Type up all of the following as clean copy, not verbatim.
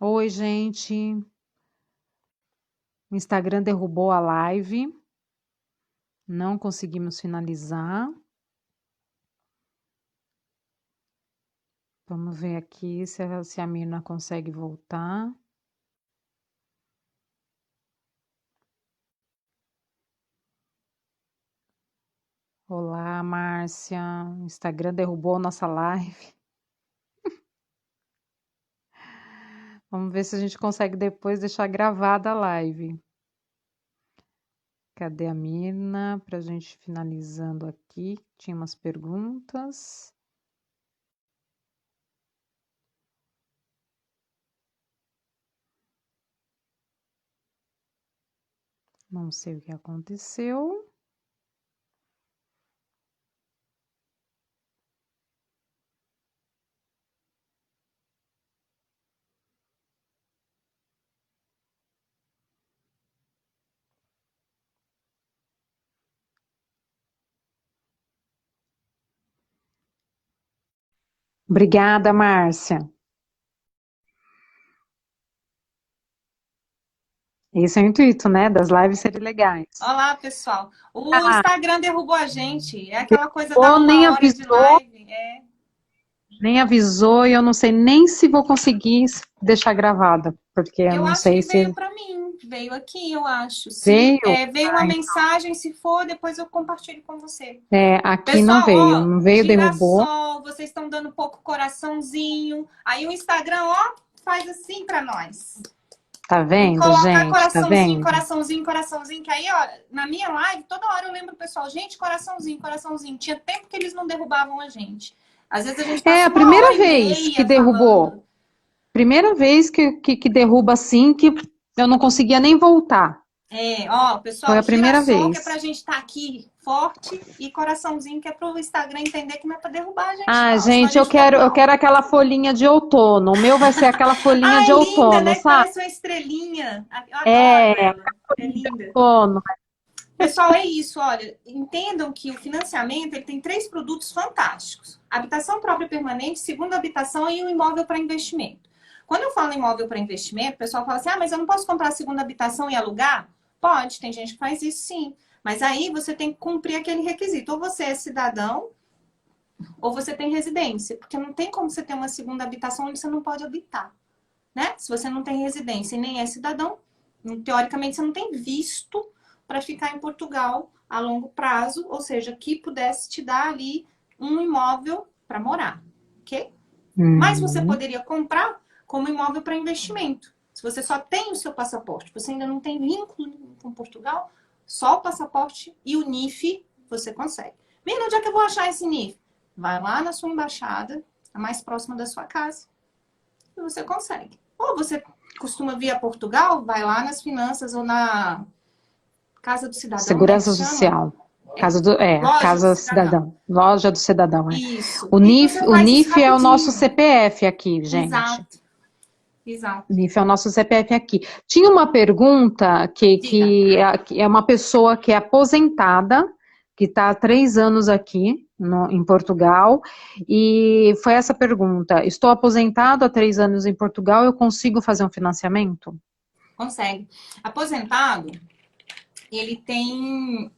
Oi, gente. O Instagram derrubou a live. Não conseguimos finalizar. Vamos ver aqui se a Mirna consegue voltar. Olá, Márcia. O Instagram derrubou a nossa live. Vamos ver se a gente consegue depois deixar gravada a live. Cadê a Mirna? Para a gente finalizando aqui. Tinha umas perguntas. Não sei o que aconteceu. Obrigada, Márcia. Esse é o intuito, né? Das lives serem legais. Olá, pessoal. O Ah, Instagram derrubou a gente. É aquela coisa da ou nem 1 hora de avisou, live. É. e eu não sei nem se vou conseguir deixar gravada, porque eu Eu não acho sei que se veio para mim. Veio aqui, eu acho. Se veio. veio uma mensagem, se for, depois eu compartilho com você. Aqui não Pessoal, veio, ó, não veio, derrubou. girassol, vocês estão dando pouco coraçãozinho. Aí o Instagram, ó, faz assim para nós. Tá Tem que vendo, colocar gente? Tá coraçãozinho, vendo? coraçãozinho, coraçãozinho. Que aí, ó, na minha live, toda hora eu lembro o pessoal, gente, coraçãozinho, coraçãozinho. Tinha tempo que eles não derrubavam a gente. Às vezes a gente É a passa uma primeira hora e vez que meia falando. derrubou. Primeira vez que derruba assim, que eu não conseguia nem voltar. É, ó, Foi pessoal, a primeira girassol que é vez. pra gente estar aqui forte e coraçãozinho que é pro Instagram entender que não é pra derrubar a gente, Ah, não. Senão a gente, eu gente fica quero, eu mal. quero aquela folhinha de outono. O meu vai ser aquela folhinha de Ai, linda, outono, né? Que sabe? parece uma estrelinha. Eu adoro É, ela. É linda. outono. Pessoal, é isso, olha, entendam que o financiamento ele tem 3 produtos fantásticos: habitação própria permanente, segunda habitação e o imóvel para investimento. Quando eu falo imóvel para investimento, o pessoal fala assim: ah, mas eu não posso comprar a segunda habitação e alugar? Pode, tem gente que faz isso sim. Mas aí você tem que cumprir aquele requisito. Ou você é cidadão, ou você tem residência. Porque não tem como você ter uma segunda habitação onde você não pode habitar, né? Se você não tem residência e nem é cidadão, teoricamente você não tem visto para ficar em Portugal a longo prazo, ou seja, que pudesse te dar ali um imóvel para morar, ok? Mas você Uhum. poderia comprar como imóvel para investimento. Se você só tem o seu passaporte, você ainda não tem vínculo com Portugal, só o passaporte e o NIF você consegue. Menina, onde é que eu vou achar esse NIF? Vai lá na sua embaixada, a mais próxima da sua casa, e você consegue. Ou você costuma vir a Portugal, vai lá nas finanças ou na Casa do Cidadão, né, que Segurança chama? Social. É, loja do Casa cidadão. Cidadão. Loja do Cidadão, é. Isso. O E NIF, você o faz isso NIF é o nosso rapidinho. CPF aqui, gente. Exato, exato. O NIF é o nosso CPF aqui. Tinha uma pergunta Diga. que é uma pessoa que é aposentada, que está há 3 anos aqui em Portugal, e foi essa pergunta: estou aposentado há 3 anos em Portugal, eu consigo fazer um financiamento? Consegue. Aposentado, ele tem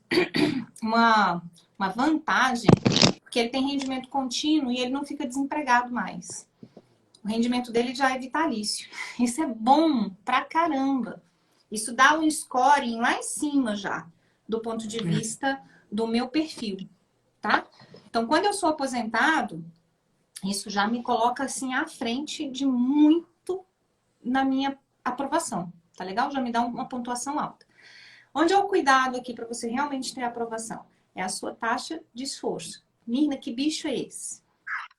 uma, uma vantagem, porque ele tem rendimento contínuo e ele não fica desempregado mais. O rendimento dele já é vitalício. Isso é bom pra caramba. Isso dá um scoring lá em cima já, do ponto de vista do meu perfil, tá? Então, quando eu sou aposentado, isso já me coloca assim à frente de muito na minha aprovação, tá legal? Já me dá uma pontuação alta. Onde é o cuidado aqui para você realmente ter aprovação? É a sua taxa de esforço. Mirna, que bicho é esse?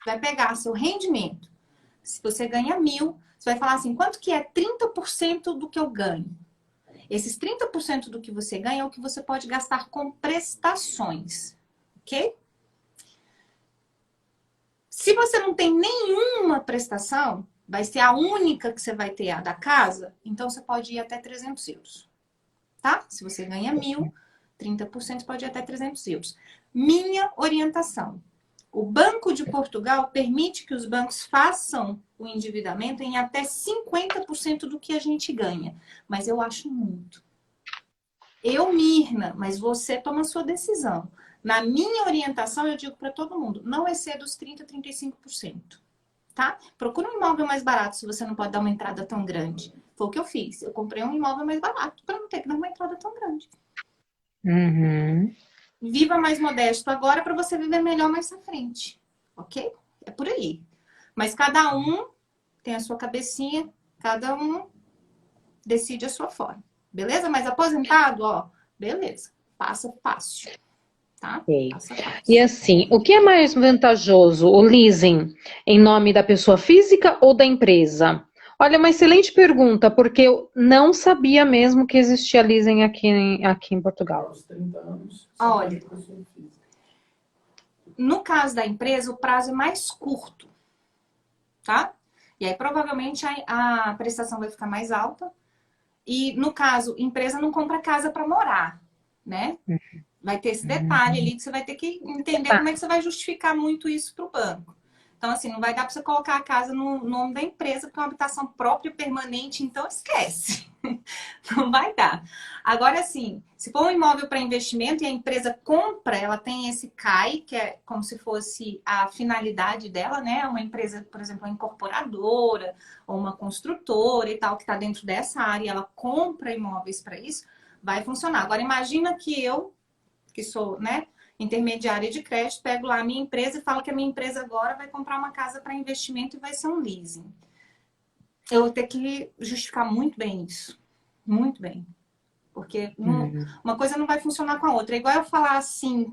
Vai pegar seu rendimento. Se você ganha 1.000, você vai falar assim, quanto que é 30% do que eu ganho? Esses 30% do que você ganha é o que você pode gastar com prestações, ok? Se você não tem nenhuma prestação, vai ser a única que você vai ter a da casa, então você pode ir até 300 euros, tá? Se você ganha 1.000, 30% pode ir até 300 euros. Minha orientação, O Banco de Portugal permite que os bancos façam o endividamento em até 50% do que a gente ganha. Mas eu acho muito. Eu, Mirna, mas você toma a sua decisão. Na minha orientação, eu digo para todo mundo, não exceda os 30%, 35%. Tá? Procura um imóvel mais barato se você não pode dar uma entrada tão grande. Foi o que eu fiz. Eu comprei um imóvel mais barato para não ter que dar uma entrada tão grande. Uhum. Viva mais modesto agora para você viver melhor mais à frente. Ok? É por aí. Mas cada um tem a sua cabecinha, cada um decide a sua forma. Beleza? Mas aposentado, ó, beleza. Passa fácil. Tá? Ok. Passa fácil. E assim, o que é mais vantajoso, o leasing em nome da pessoa física ou da empresa? Olha, uma excelente pergunta, porque eu não sabia mesmo que existia leasing aqui em Portugal. Aos 30 anos, Olha, somente pessoa física. no caso da empresa, o prazo é mais curto, tá? E aí, provavelmente, a prestação vai ficar mais alta. E, no caso, empresa não compra casa para morar, né? Vai ter esse detalhe ali que você vai ter que entender como é que você vai justificar muito isso para o banco. Então, assim, não vai dar para você colocar a casa no nome da empresa, porque é uma habitação própria, permanente, então esquece. Não vai dar. Agora, assim, se for um imóvel para investimento e a empresa compra, ela tem esse CAI, que é como se fosse a finalidade dela, né? Uma empresa, por exemplo, uma incorporadora ou uma construtora e tal, que está dentro dessa área, ela compra imóveis para isso, vai funcionar. Agora, imagina que eu, que sou, né, intermediária de crédito, pego lá a minha empresa e falo que a minha empresa agora vai comprar uma casa para investimento e vai ser um leasing. Eu vou ter que justificar muito bem isso. Muito bem. Porque uma coisa não vai funcionar com a outra. É igual eu falar assim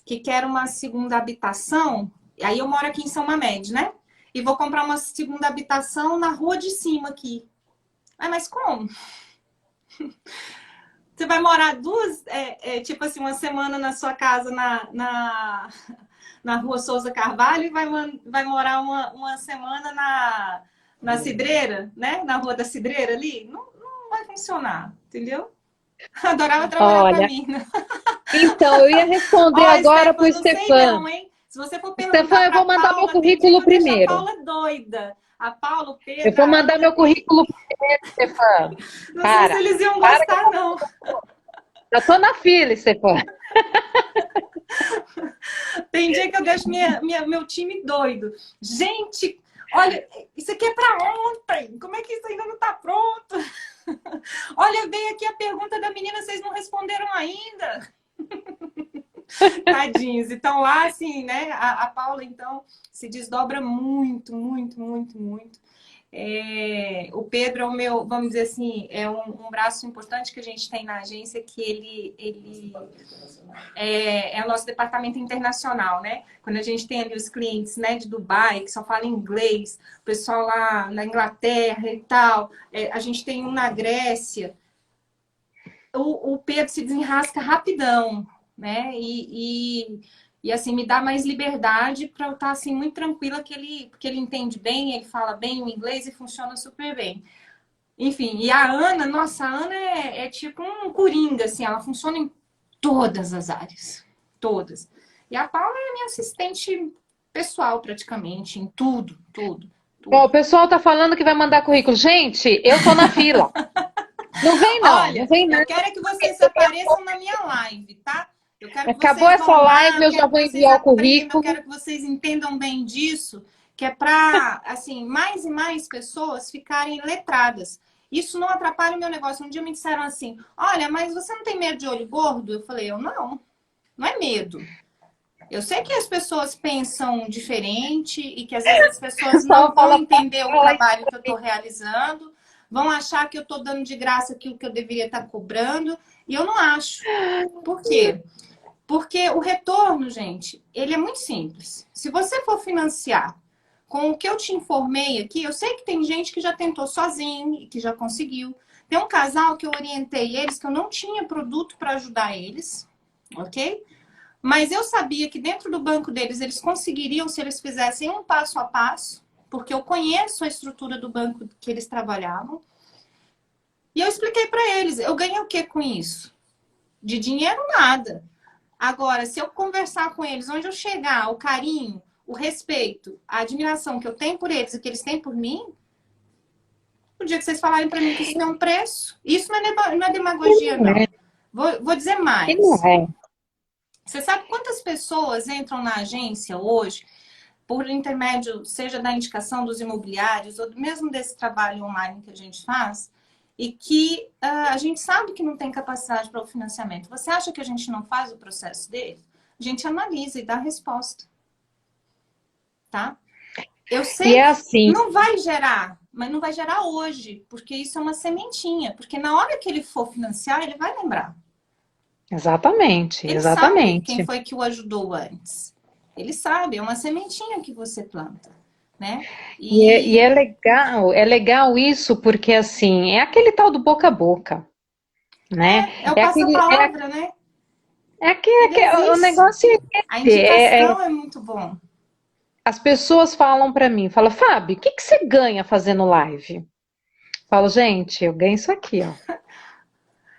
que quero uma segunda habitação, aí eu moro aqui em São Mamed, né? E vou comprar uma segunda habitação na rua de cima aqui. Ah, mas como? Você vai morar tipo assim, uma semana na sua casa na rua Souza Carvalho e vai morar uma semana na Cidreira, né? Na rua da Cidreira ali. Não vai funcionar, entendeu? Adorava trabalhar com a Olha, mina. então, eu ia responder Ó, agora para o Stefan, não sei Stefan. não, hein? Se você for Stefan, perguntar eu pra vou mandar meu Paula, tem dia que currículo eu deixo a primeiro. Paula doida. A Paula, o Eu Pedro, vou a mandar Ana. meu currículo primeiro, Stefan. Não sei se eles iam Para que gostar, não. eu tô na fila, Stefan. Tem dia que eu deixo meu time doido. Gente, olha, isso aqui é pra ontem. Como é que isso ainda não tá pronto? Olha, veio aqui a pergunta da menina, vocês não responderam ainda. Tadinhos. Então lá, assim, né? A Paula, então, se desdobra muito, muito, muito, muito. O Pedro é o meu, vamos dizer assim, é um braço importante que a gente tem na agência, que ele é o nosso departamento internacional, né? Quando a gente tem ali os clientes, né, de Dubai, que só falam inglês, o pessoal lá na Inglaterra e tal, a gente tem um na Grécia, o Pedro se desenrasca rapidão, né? E assim, me dá mais liberdade para eu estar assim, muito tranquila porque ele entende bem, ele fala bem o inglês e funciona super bem. Enfim, e a Ana, nossa, a Ana é tipo um coringa, assim, ela funciona em todas as áreas. Todas. E a Paula é minha assistente pessoal, praticamente, em tudo, tudo, Ó, o tudo. pessoal tá falando que vai mandar currículo. Gente, eu tô na fila. Não vem não, não Olha, vem eu não. quero que vocês apareçam na minha live, tá? Eu quero que Acabou vocês essa vão lá, live, eu eu já quero vou que vocês enviar o aprendam, eu currículo. quero que vocês entendam bem disso, que é para, assim, mais e mais pessoas ficarem letradas. Isso não atrapalha o meu negócio. Um dia me disseram assim, olha, mas você não tem medo de olho gordo? Eu falei, eu não. Não é medo. Eu sei que as pessoas pensam diferente e que às vezes as pessoas não vão entender o trabalho que eu estou realizando, vão achar que eu estou dando de graça aquilo que eu deveria estar cobrando, e eu não acho. Por quê? Porque o retorno, gente, ele é muito simples. Se você for financiar com o que eu te informei aqui, eu sei que tem gente que já tentou sozinho e que já conseguiu. Tem um casal que eu orientei eles, que eu não tinha produto para ajudar eles, ok? Mas eu sabia que dentro do banco deles, eles conseguiriam se eles fizessem um passo a passo, porque eu conheço a estrutura do banco que eles trabalhavam. E eu expliquei para eles, eu ganhei o que com isso? De dinheiro, nada. Agora, se eu conversar com eles, onde eu chegar, o carinho, o respeito, a admiração que eu tenho por eles e que eles têm por mim, o dia que vocês falarem para mim que isso tem um preço, isso não é demagogia, Não não. é, Vou dizer e não mais. é. Você sabe quantas pessoas entram na agência hoje, por intermédio, seja da indicação dos imobiliários, ou mesmo desse trabalho online que a gente faz, e que a gente sabe que não tem capacidade para o financiamento. Você acha que a gente não faz o processo dele? A gente analisa e dá a resposta. Tá? Eu E sei é que assim, não vai gerar, mas não vai gerar hoje, porque isso é uma sementinha. Porque na hora que ele for financiar, ele vai lembrar. exatamente, Ele sabe quem exatamente. foi que o ajudou antes. Ele sabe, é uma sementinha que você planta, né? E E é legal isso porque assim, é aquele tal do boca a boca, né? é o É aquele, passa-palavra, né? Ele o existe. negócio é A esse, indicação é muito bom. as pessoas falam pra mim, falam, Fábio, o que que você ganha fazendo live? Falo, gente, eu ganho isso aqui, ó,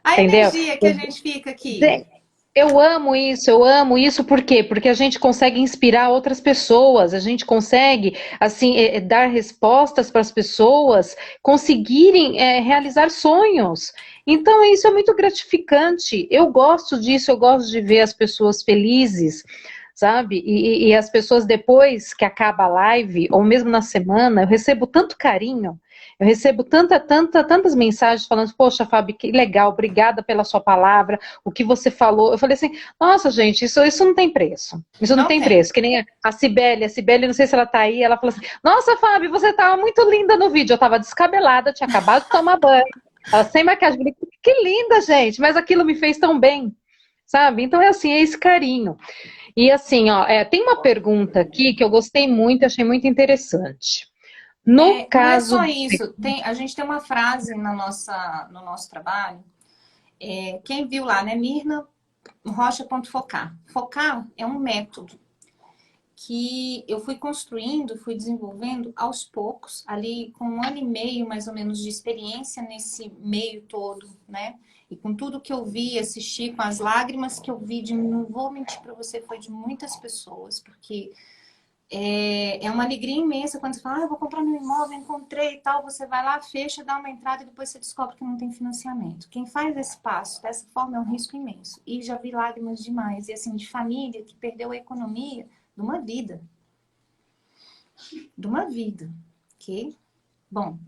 A entendeu? energia que a gente fica aqui. Gente, eu amo isso, por quê? Porque a gente consegue inspirar outras pessoas, a gente consegue, assim, dar respostas para as pessoas conseguirem realizar sonhos. Então, isso é muito gratificante. Eu gosto disso, eu gosto de ver as pessoas felizes, sabe? E as pessoas, depois que acaba a live, ou mesmo na semana, eu recebo tanto carinho. Eu recebo tantas mensagens falando, poxa, Fábio, que legal, obrigada pela sua palavra, o que você falou. Eu falei assim, nossa, gente, isso não tem preço. Isso não Não tem tem. preço. Que nem a Cibele, não sei se ela tá aí, ela falou assim, nossa, Fábio, você tava muito linda no vídeo. Eu tava descabelada, tinha acabado de tomar banho. Ela sem maquiagem. Eu falei, que linda, gente, mas aquilo me fez tão bem, sabe? Então é assim, é esse carinho. E assim, ó, tem uma pergunta aqui que eu gostei muito, achei muito interessante. No Não é caso só isso. A gente tem uma frase no nosso trabalho. Quem viu lá, né? Mirna Rocha.focar. Focar é um método que eu fui construindo, fui desenvolvendo aos poucos, ali com 1 ano e meio mais ou menos de experiência nesse meio todo, né? E com tudo que eu vi, assisti, com as lágrimas que eu vi, não vou mentir para você, foi de muitas pessoas, porque é uma alegria imensa quando você fala, eu vou comprar meu imóvel, encontrei e tal, você vai lá, fecha, dá uma entrada e depois você descobre que não tem financiamento. Quem faz esse passo dessa forma é um risco imenso. E já vi lágrimas demais, e assim, de família que perdeu a economia de uma vida. De uma vida, ok? Bom,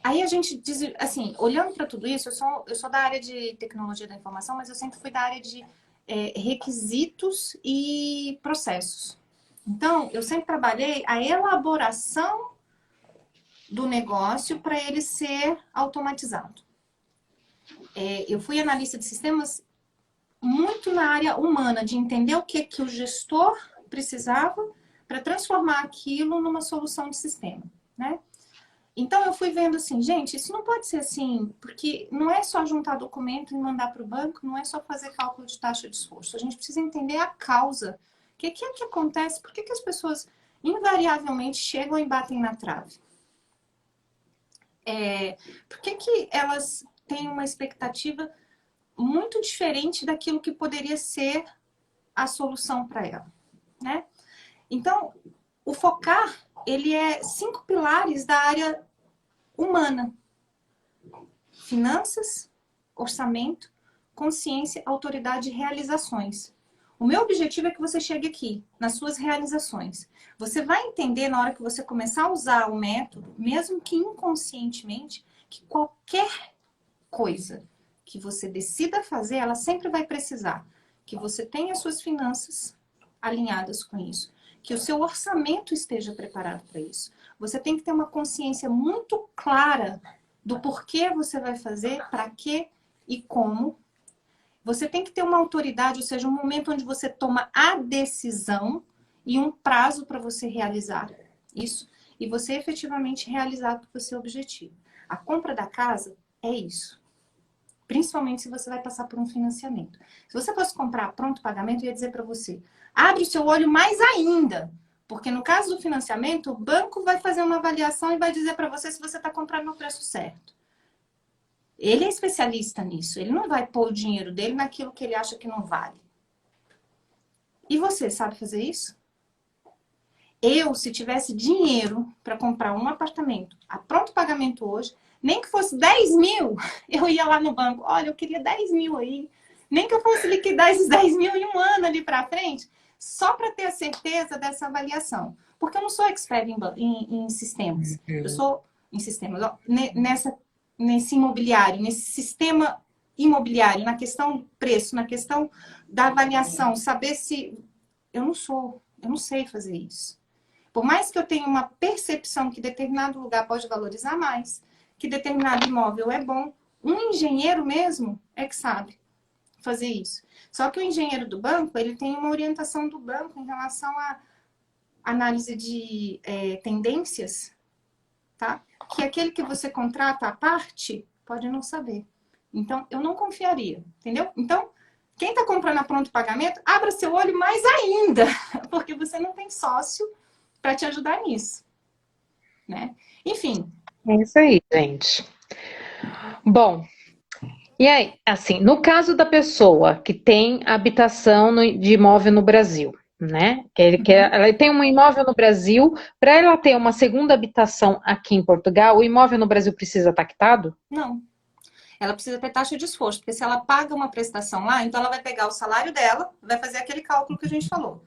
aí a gente diz, assim, olhando para tudo isso, eu sou da área de tecnologia da informação, mas eu sempre fui da área de requisitos e processos. Então, eu sempre trabalhei a elaboração do negócio para ele ser automatizado. Eu fui analista de sistemas muito na área humana, de entender o que o gestor precisava para transformar aquilo numa solução de sistema, né? Então, eu fui vendo assim, gente, isso não pode ser assim, porque não é só juntar documento e mandar para o banco, não é só fazer cálculo de taxa de esforço. A gente precisa entender a causa. O que é que acontece? Por que as pessoas invariavelmente chegam e batem na trave? Por que elas têm uma expectativa muito diferente daquilo que poderia ser a solução para ela, né? Então, o focar, ele é 5 pilares da área humana. Finanças, orçamento, consciência, autoridade e realizações. O meu objetivo é que você chegue aqui, nas suas realizações. Você vai entender na hora que você começar a usar o método, mesmo que inconscientemente, que qualquer coisa que você decida fazer, ela sempre vai precisar que você tenha suas finanças alinhadas com isso, que o seu orçamento esteja preparado para isso. Você tem que ter uma consciência muito clara do porquê você vai fazer, para quê e como. Você tem que ter uma autoridade, ou seja, um momento onde você toma a decisão e um prazo para você realizar isso e você efetivamente realizar o seu objetivo. A compra da casa é isso. Principalmente se você vai passar por um financiamento. Se você fosse comprar pronto pagamento, eu ia dizer para você, abre o seu olho mais ainda. Porque no caso do financiamento, o banco vai fazer uma avaliação e vai dizer para você se você está comprando no preço certo. Ele é especialista nisso. Ele não vai pôr o dinheiro dele naquilo que ele acha que não vale. E você sabe fazer isso? Eu, se tivesse dinheiro para comprar um apartamento a pronto pagamento hoje, nem que fosse 10 mil, eu ia lá no banco. Olha, eu queria 10 mil aí. Nem que eu fosse liquidar esses 10 mil em um ano ali para frente, só para ter a certeza dessa avaliação. Porque eu não sou expert em sistemas. Eu sou em sistemas, ó, nesse imobiliário, nesse sistema imobiliário, na questão do preço, na questão da avaliação, saber se... eu não sei fazer isso. Por mais que eu tenha uma percepção que determinado lugar pode valorizar mais, que determinado imóvel é bom, um engenheiro mesmo é que sabe fazer isso. Só que o engenheiro do banco, ele tem uma orientação do banco em relação à análise de tendências, tá? Que aquele que você contrata à parte pode não saber. Então, eu não confiaria, entendeu? Então, quem está comprando a pronto pagamento, abra seu olho mais ainda, porque você não tem sócio para te ajudar nisso, né? Enfim. É isso aí, gente. Bom, e aí, assim, no caso da pessoa que tem habitação de imóvel no Brasil, né? Ela tem um imóvel no Brasil, para ela ter uma segunda habitação aqui em Portugal, o imóvel no Brasil precisa estar quitado? Não. Ela precisa ter taxa de esforço, porque se ela paga uma prestação lá, então ela vai pegar o salário dela, vai fazer aquele cálculo que a gente falou,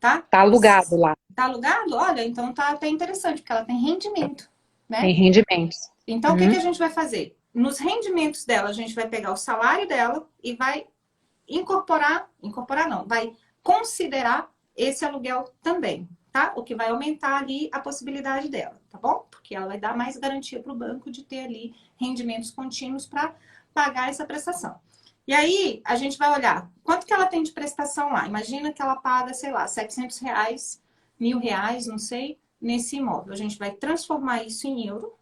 tá? Tá alugado lá. Tá alugado? Olha, então tá até interessante, porque ela tem rendimento, né? Tem rendimentos. Então, o que a gente vai fazer? Nos rendimentos dela, a gente vai pegar o salário dela e vai incorporar não, vai considerar esse aluguel também, tá? O que vai aumentar ali a possibilidade dela, tá bom? Porque ela vai dar mais garantia para o banco de ter ali rendimentos contínuos para pagar essa prestação. E aí, a gente vai olhar quanto que ela tem de prestação lá. Imagina que ela paga, sei lá, R$ 700, R$ 1.000, não sei, nesse imóvel. A gente vai transformar isso em euro,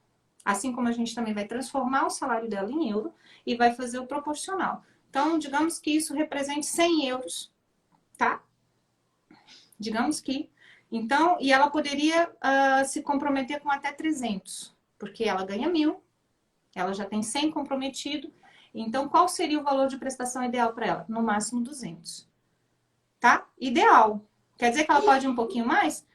assim como a gente também vai transformar o salário dela em euro e vai fazer o proporcional. Então, digamos que isso represente 100 euros, tá? Digamos que. Então, e ela poderia se comprometer com até 300, porque ela ganha 1.000, ela já tem 100 comprometido. Então, qual seria o valor de prestação ideal para ela? No máximo 200, tá? Ideal. Quer dizer que ela pode ir um pouquinho mais?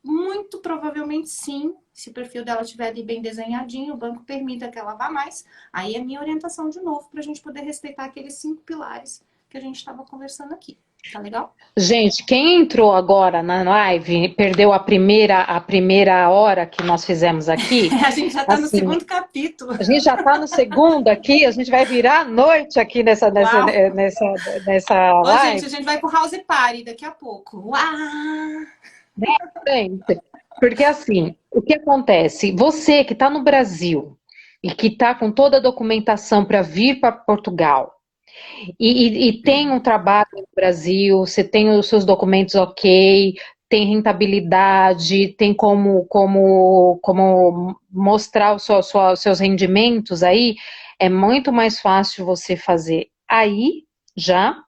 Muito provavelmente sim, se o perfil dela estiver ali bem desenhadinho, o banco permita que ela vá mais. Aí é minha orientação de novo, para a gente poder respeitar aqueles 5 pilares que a gente estava conversando aqui. Tá legal? Gente, quem entrou agora na live, perdeu a primeira hora que nós fizemos aqui. A gente já está no segundo capítulo. A gente já está no segundo aqui, a gente vai virar a noite aqui nessa Ô, live. gente, a gente vai pro House Party daqui a pouco. Uau! Porque assim, o que acontece? Você que está no Brasil e que está com toda a documentação para vir para Portugal e tem um trabalho no Brasil, você tem os seus documentos ok, tem rentabilidade, tem como mostrar os seus rendimentos aí, é muito mais fácil você fazer aí já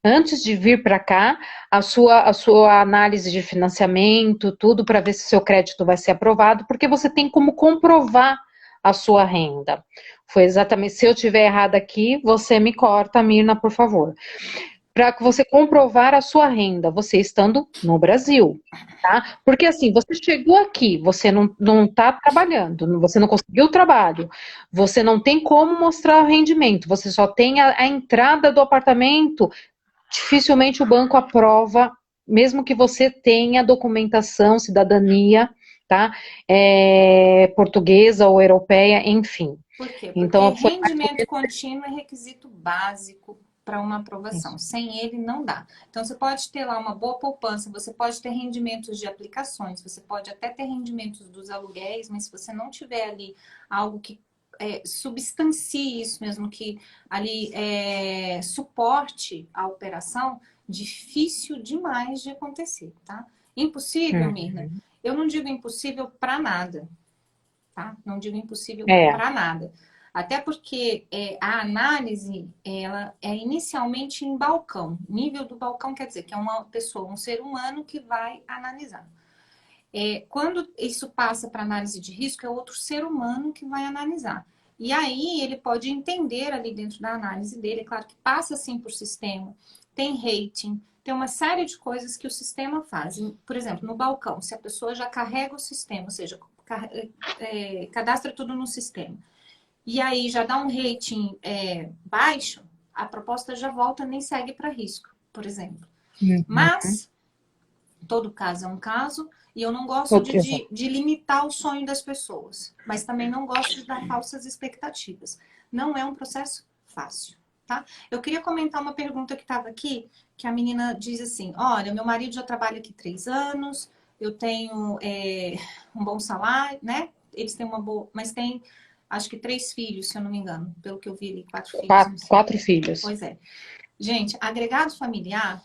antes de vir para cá, a sua análise de financiamento, tudo para ver se seu crédito vai ser aprovado, porque você tem como comprovar a sua renda. Foi exatamente, se eu estiver errada aqui, você me corta, Mirna, por favor. Para que você comprovar a sua renda, você estando no Brasil, tá? Porque assim, você chegou aqui, você não está trabalhando, você não conseguiu o trabalho, você não tem como mostrar o rendimento, você só tem a entrada do apartamento. Dificilmente o banco aprova, mesmo que você tenha documentação, cidadania, tá? Portuguesa ou europeia, enfim. Por quê? Porque Então, rendimento contínuo é requisito básico para uma aprovação. Sem ele, não dá. Então, você pode ter lá uma boa poupança, você pode ter rendimentos de aplicações, você pode até ter rendimentos dos aluguéis, mas se você não tiver ali algo que substancie isso mesmo, que ali suporte a operação, difícil demais de acontecer, tá? Impossível, Mirna? Eu não digo impossível para nada, tá? Não digo impossível para nada. Até porque a análise, ela é inicialmente em balcão. Nível do balcão quer dizer que é uma pessoa, um ser humano que vai analisar. Quando isso passa para análise de risco, é outro ser humano que vai analisar. E aí ele pode entender ali dentro da análise dele, é claro que passa sim por sistema, tem rating, Tem uma série de coisas que o sistema faz. Por exemplo, no balcão, se a pessoa já carrega o sistema, ou seja, cadastra tudo no sistema, e aí já dá um rating baixo, a proposta já volta, nem segue para risco, por exemplo. Mas, todo caso é um caso, e eu não gosto de limitar o sonho das pessoas, mas também não gosto de dar falsas expectativas. Não é um processo fácil, tá? Eu queria comentar uma pergunta que estava aqui, que a menina diz assim, olha, meu marido já trabalha aqui 3 anos, eu tenho um bom salário, né? Eles têm uma boa, mas tem, acho que 3 filhos, se eu não me engano, pelo que eu vi ali, 4 filhos. 4 filhos. Pois é. Gente, agregado familiar,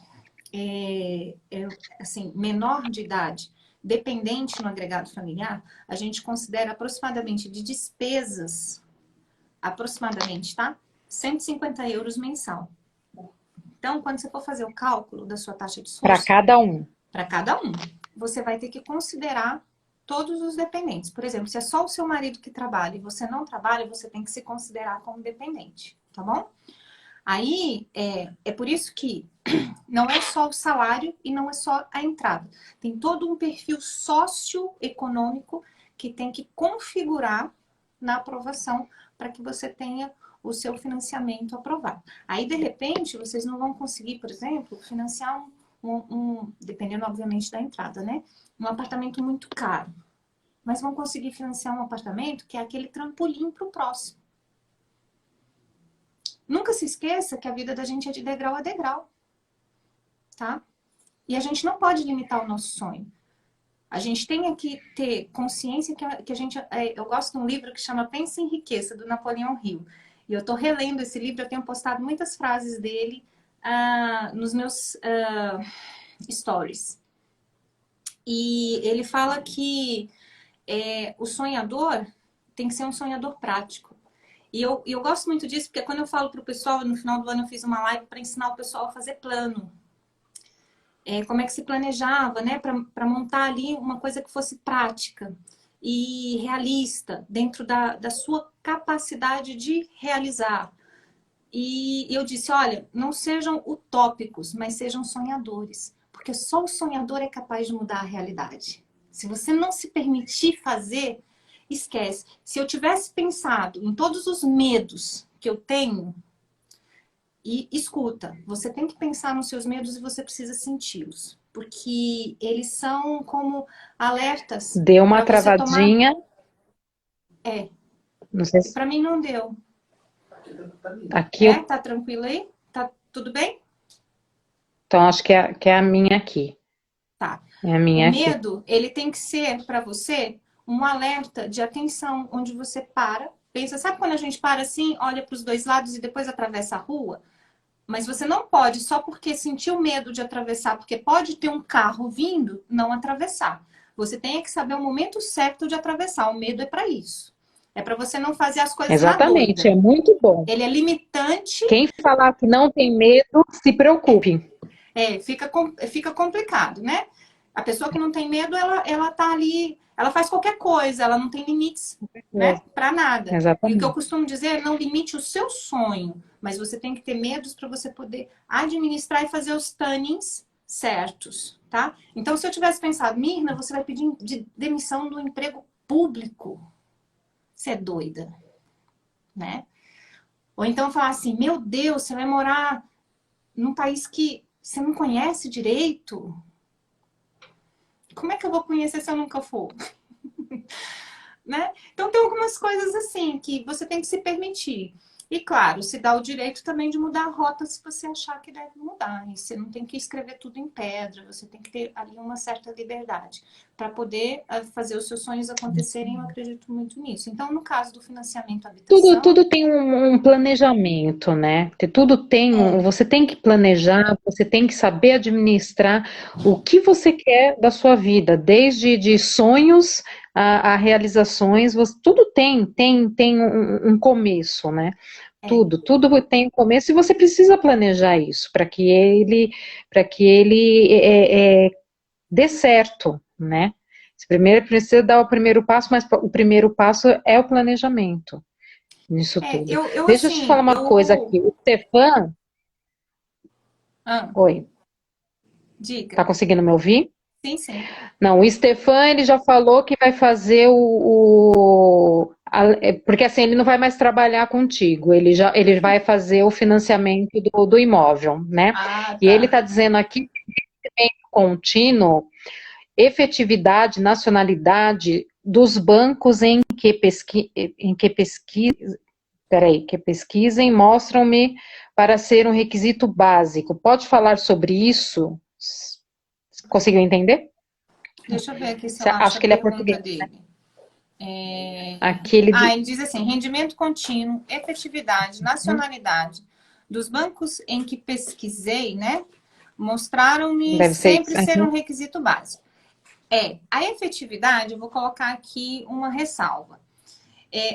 assim, menor de idade, dependente no agregado familiar, a gente considera aproximadamente de despesas, aproximadamente, tá? 150 euros mensal. Então, quando você for fazer o cálculo da sua taxa de esforço... Para cada um. Para cada um. Você vai ter que considerar todos os dependentes. Por exemplo, se é só o seu marido que trabalha e você não trabalha, você tem que se considerar como dependente, tá bom? Aí, é por isso que não é só o salário e não é só a entrada. Tem todo um perfil socioeconômico que tem que configurar na aprovação para que você tenha o seu financiamento aprovado. Aí, de repente, vocês não vão conseguir, por exemplo, financiar dependendo, obviamente, da entrada, né? Um apartamento muito caro. Mas vão conseguir financiar um apartamento que é aquele trampolim para o próximo. Nunca se esqueça que a vida da gente é de degrau a degrau, tá? E a gente não pode limitar o nosso sonho. A gente tem que ter consciência que a gente... eu gosto de um livro que chama Pense em Riqueza, do Napoleão Hill. E eu tô relendo esse livro, eu tenho postado muitas frases dele nos meus stories. E ele fala que o sonhador tem que ser um sonhador prático. E eu gosto muito disso, porque quando eu falo para o pessoal, no final do ano eu fiz uma live para ensinar o pessoal a fazer plano. Como é que se planejava, né? Para montar ali uma coisa que fosse prática e realista, dentro da sua capacidade de realizar. E eu disse, olha, não sejam utópicos, mas sejam sonhadores. Porque só o sonhador é capaz de mudar a realidade. Se você não se permitir fazer... Esquece. Se eu tivesse pensado em todos os medos que eu tenho, e escuta, você tem que pensar nos seus medos e você precisa senti-los. Porque eles são como alertas. Deu uma travadinha. Não sei se... Para mim não deu. Aqui Tá tranquilo aí? Tá tudo bem? Então, acho que é a minha aqui. Tá. É a minha o aqui. medo, ele tem que ser para você um alerta de atenção, onde você pensa, sabe quando a gente para assim, olha para os 2 lados e depois atravessa a rua? Mas você não pode, só porque sentiu medo de atravessar, porque pode ter um carro vindo, não atravessar. Você tem que saber o momento certo de atravessar. O medo é para isso. É para você não fazer as coisas Exatamente, na doida. é muito bom. Ele é limitante. Quem falar que não tem medo, se preocupe. Fica complicado, né? A pessoa que não tem medo, ela tá ali, ela faz qualquer coisa, ela não tem limites, né? Para nada. Exatamente. E o que eu costumo dizer é não limite o seu sonho, mas você tem que ter medos para você poder administrar e fazer os tannings certos, tá? Então, se eu tivesse pensado, Mirna, você vai pedir demissão do emprego público. Você é doida, né? Ou então falar assim, meu Deus, você vai morar num país que você não conhece direito? Como é que eu vou conhecer se eu nunca for? Né? Então tem algumas coisas assim que você tem que se permitir. E claro, se dá o direito também de mudar a rota se você achar que deve mudar. E você não tem que escrever tudo em pedra, você tem que ter ali uma certa liberdade para poder fazer os seus sonhos acontecerem. Eu acredito muito nisso. Então, no caso do financiamento à habitação... Tudo tem um planejamento, né? Você tem que planejar, você tem que saber administrar o que você quer da sua vida, desde de sonhos a realizações, tudo tem um começo, né? Tudo tem um começo e você precisa planejar isso para que ele dê certo, né? Você primeiro precisa dar o primeiro passo, mas o primeiro passo é o planejamento nisso tudo. Deixa eu te falar uma coisa aqui. O Stefan... Oi. Diga. Tá conseguindo me ouvir? Sim, sim. Não, o Stefan, ele já falou que vai fazer porque assim, ele não vai mais trabalhar contigo, ele vai fazer o financiamento do imóvel, né? Ah, E ele tá. está dizendo aqui, contínuo, efetividade, nacionalidade dos bancos que pesquisem mostram-me para ser um requisito básico. Pode falar sobre isso? Conseguiu entender? Deixa eu ver aqui se eu acho Acho a que ele é pergunta português. dele. Aqui ele Ele diz assim, rendimento contínuo, efetividade, nacionalidade dos bancos em que pesquisei, né? Mostraram-me deve ser sempre isso. ser Uhum. um requisito básico. A efetividade, eu vou colocar aqui uma ressalva.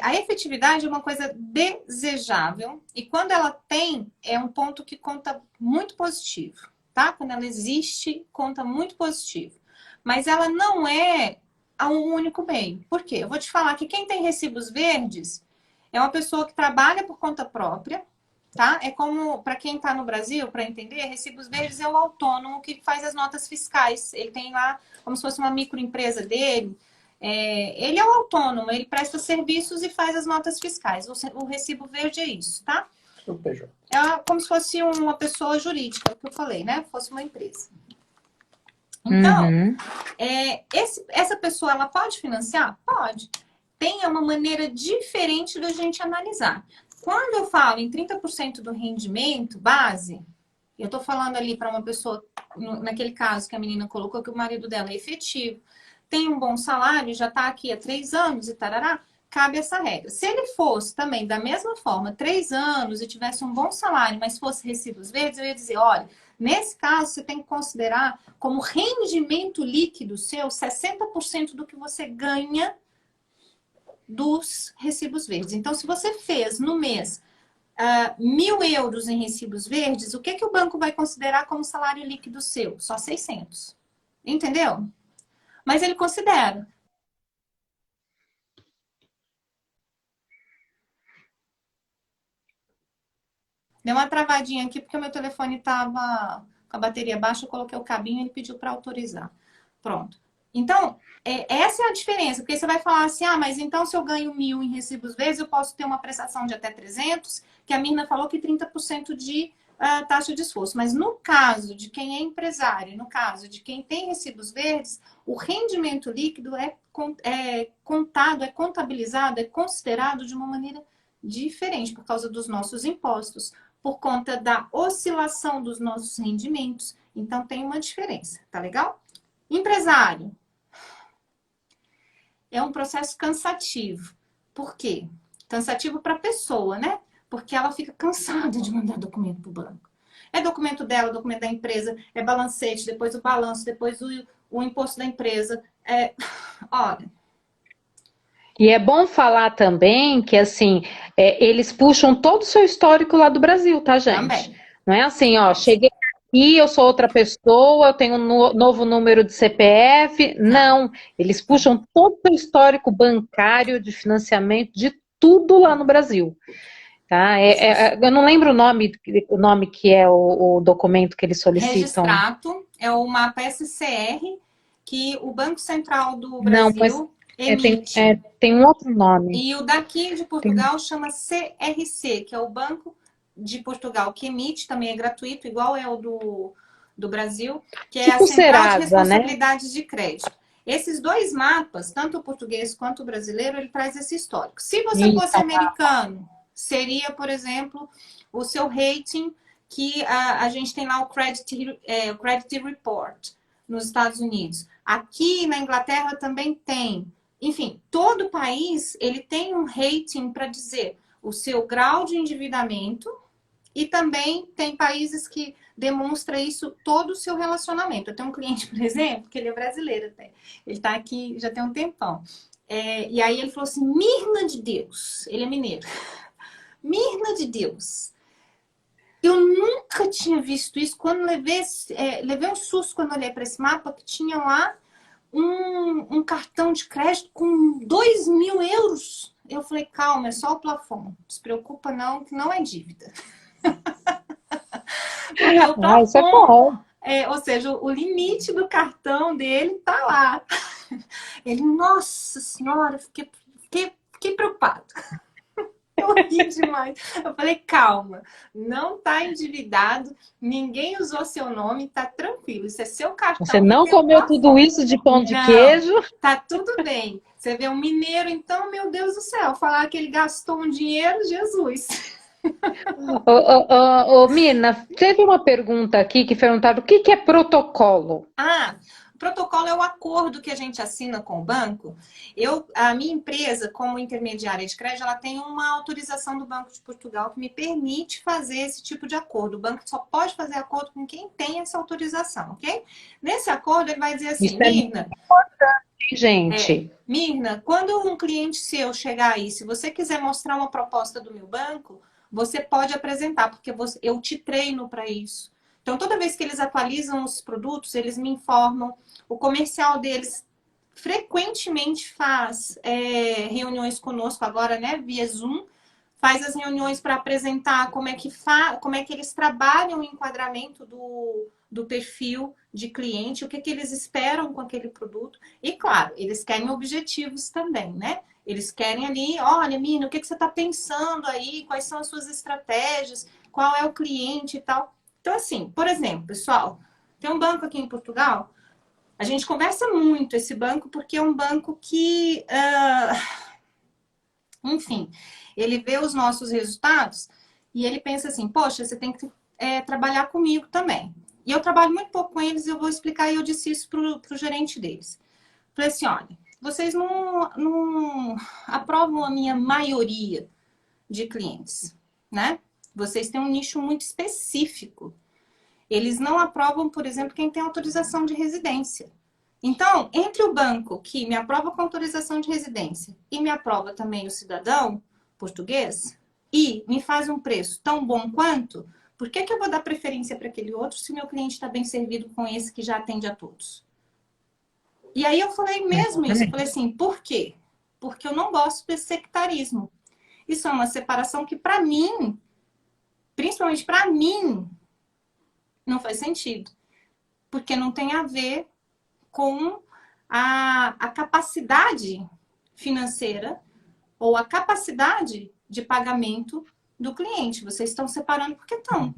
A efetividade é uma coisa desejável e quando ela tem, é um ponto que conta muito positivo, tá? Quando ela existe, conta muito positivo. Mas ela não é um único meio. Por quê? Eu vou te falar que quem tem recibos verdes é uma pessoa que trabalha por conta própria, tá? É como, para quem está no Brasil, para entender, recibos verdes é o autônomo que faz as notas fiscais. Ele tem lá como se fosse uma microempresa dele. Ele é o autônomo, ele presta serviços e faz as notas fiscais. O recibo verde é isso, tá? É como se fosse uma pessoa jurídica, é o que eu falei, né? Fosse uma empresa. Então, essa pessoa, ela pode financiar? Pode. Tem uma maneira diferente da gente analisar. Quando eu falo em 30% do rendimento base, eu estou falando ali para uma pessoa, naquele caso que a menina colocou, que o marido dela é efetivo, tem um bom salário, já está aqui há 3 anos e tarará, cabe essa regra. Se ele fosse também da mesma forma, 3 anos e tivesse um bom salário, mas fosse recibos verdes, eu ia dizer, olha, nesse caso você tem que considerar como rendimento líquido seu 60% do que você ganha dos recibos verdes. Então, se você fez no mês 1.000 euros em recibos verdes, o que o banco vai considerar como salário líquido seu? Só 600. Entendeu? Mas ele considera. Deu uma travadinha aqui porque o meu telefone estava com a bateria baixa, eu coloquei o cabinho e ele pediu para autorizar. Pronto. Então, essa é a diferença, porque você vai falar assim, mas então se eu ganho 1.000 em recibos verdes, eu posso ter uma prestação de até 300, que a Mirna falou que 30% de taxa de esforço. Mas no caso de quem é empresário, no caso de quem tem recibos verdes, o rendimento líquido é contado, é contabilizado, é considerado de uma maneira diferente, por causa dos nossos impostos, por conta da oscilação dos nossos rendimentos. Então, tem uma diferença, tá legal? Empresário. É um processo cansativo. Por quê? Cansativo para a pessoa, né? Porque ela fica cansada de mandar documento para o banco. É documento dela, documento da empresa, é balancete, depois o balanço, depois o imposto da empresa. Olha. E é bom falar também que, assim, eles puxam todo o seu histórico lá do Brasil, tá, gente? Também. Não é assim, cheguei aqui, eu sou outra pessoa, eu tenho um novo número de CPF. Não, eles puxam todo o seu histórico bancário, de financiamento, de tudo lá no Brasil. Tá? Eu não lembro o nome que é o documento que eles solicitam. Registrato é o mapa SCR que o Banco Central do Não, mas Brasil emite. tem um outro nome. E o daqui de Portugal chama CRC, que é o Banco de Portugal, que emite, também é gratuito, igual é o do Brasil, que é Tipo a Central Serasa, de Responsabilidades de Crédito. Esses dois mapas, tanto o português quanto o brasileiro, ele traz esse histórico. Se você fosse americano, seria, por exemplo, o seu rating, que a gente tem lá o Credit Report nos Estados Unidos. Aqui na Inglaterra também tem. Enfim, todo país ele tem um rating para dizer o seu grau de endividamento e também tem países que demonstra isso todo o seu relacionamento. Eu tenho um cliente, por exemplo, que ele é brasileiro até. Ele está aqui já tem um tempão. E aí ele falou assim, Mirna de Deus, ele é mineiro. Mirna de Deus, eu nunca tinha visto isso. Quando levei um susto quando olhei para esse mapa, que tinha lá um cartão de crédito com 2.000 euros. Eu falei, calma, é só o plafond. Não se preocupa não, que não é dívida. Isso é bom. Ou seja, o limite do cartão dele tá lá. Ele, nossa senhora, fiquei preocupado. Eu ri demais. Eu falei, calma, não tá endividado, ninguém usou seu nome, tá tranquilo. Isso é seu Você cartão não vivendo comeu lá tudo fora. isso de pão de Não, queijo? tá tudo bem. Você vê um mineiro, então, meu Deus do céu, falar que ele gastou um dinheiro, Jesus. Mirna, teve uma pergunta aqui que perguntaram o que que é protocolo? Ah, o protocolo é o acordo que a gente assina com o banco. A minha empresa, como intermediária de crédito, ela tem uma autorização do Banco de Portugal que me permite fazer esse tipo de acordo. O banco só pode fazer acordo com quem tem essa autorização, ok? Nesse acordo, ele vai dizer Isso assim, é muito Mirna, importante, gente. Mirna, quando um cliente seu chegar aí, se você quiser mostrar uma proposta do meu banco, você pode apresentar, porque eu te treino para isso. Então, toda vez que eles atualizam os produtos, eles me informam. O comercial deles frequentemente faz reuniões conosco agora, né, via Zoom, faz as reuniões para apresentar como é que eles trabalham o enquadramento do perfil de cliente, o que eles esperam com aquele produto. E, claro, eles querem objetivos também, né? Eles querem ali, olha, Mina, o que você está pensando aí? Quais são as suas estratégias? Qual é o cliente e tal? Então, assim, por exemplo, pessoal, tem um banco aqui em Portugal, a gente conversa muito esse banco porque é um banco que, enfim, ele vê os nossos resultados e ele pensa assim, poxa, você tem que trabalhar comigo também. E eu trabalho muito pouco com eles e eu vou explicar, e eu disse isso pro gerente deles. Falei assim, olha, vocês não aprovam a minha maioria de clientes, né? Vocês têm um nicho muito específico. Eles não aprovam, por exemplo, quem tem autorização de residência. Então, entre o banco que me aprova com autorização de residência e me aprova também o cidadão português e me faz um preço tão bom quanto, por que eu vou dar preferência para aquele outro se meu cliente está bem servido com esse que já atende a todos? E aí eu falei mesmo isso, eu falei Exatamente. assim, por quê? Porque eu não gosto desse sectarismo. Isso é uma separação que para mim, principalmente para mim, não faz sentido. Porque não tem a ver com a capacidade financeira ou a capacidade de pagamento do cliente. Vocês estão separando porque estão.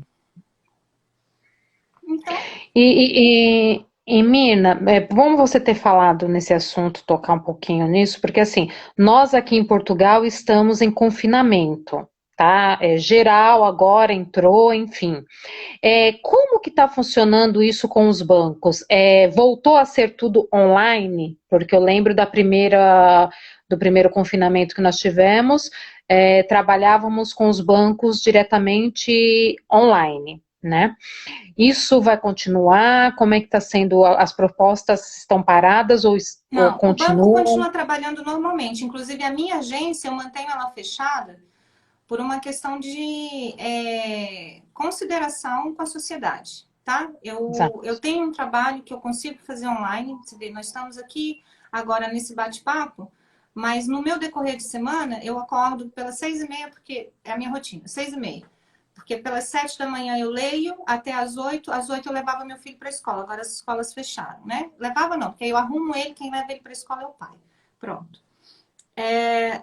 Então, Mina, é bom você ter falado nesse assunto, tocar um pouquinho nisso, porque assim, nós aqui em Portugal estamos em confinamento, tá? Geral agora entrou, enfim. Como que está funcionando isso com os bancos? Voltou a ser tudo online? Porque eu lembro do primeiro confinamento que nós tivemos, trabalhávamos com os bancos diretamente online, né? Isso vai continuar? Como é que está sendo? As propostas estão paradas ou não, o banco continuam? continua trabalhando normalmente. Inclusive, a minha agência, eu mantenho ela fechada por uma questão de consideração com a sociedade, tá? Eu Exato. tenho um trabalho que eu consigo fazer online, você vê, nós estamos aqui agora nesse bate-papo, mas no meu decorrer de semana, eu acordo pelas 6h30, porque é a minha rotina, 6h30. Porque pelas 7 da manhã eu leio, até às 8 eu levava meu filho para a escola, agora as escolas fecharam, né? Levava não, porque aí eu arrumo ele, quem leva ele para a escola é o pai. Pronto.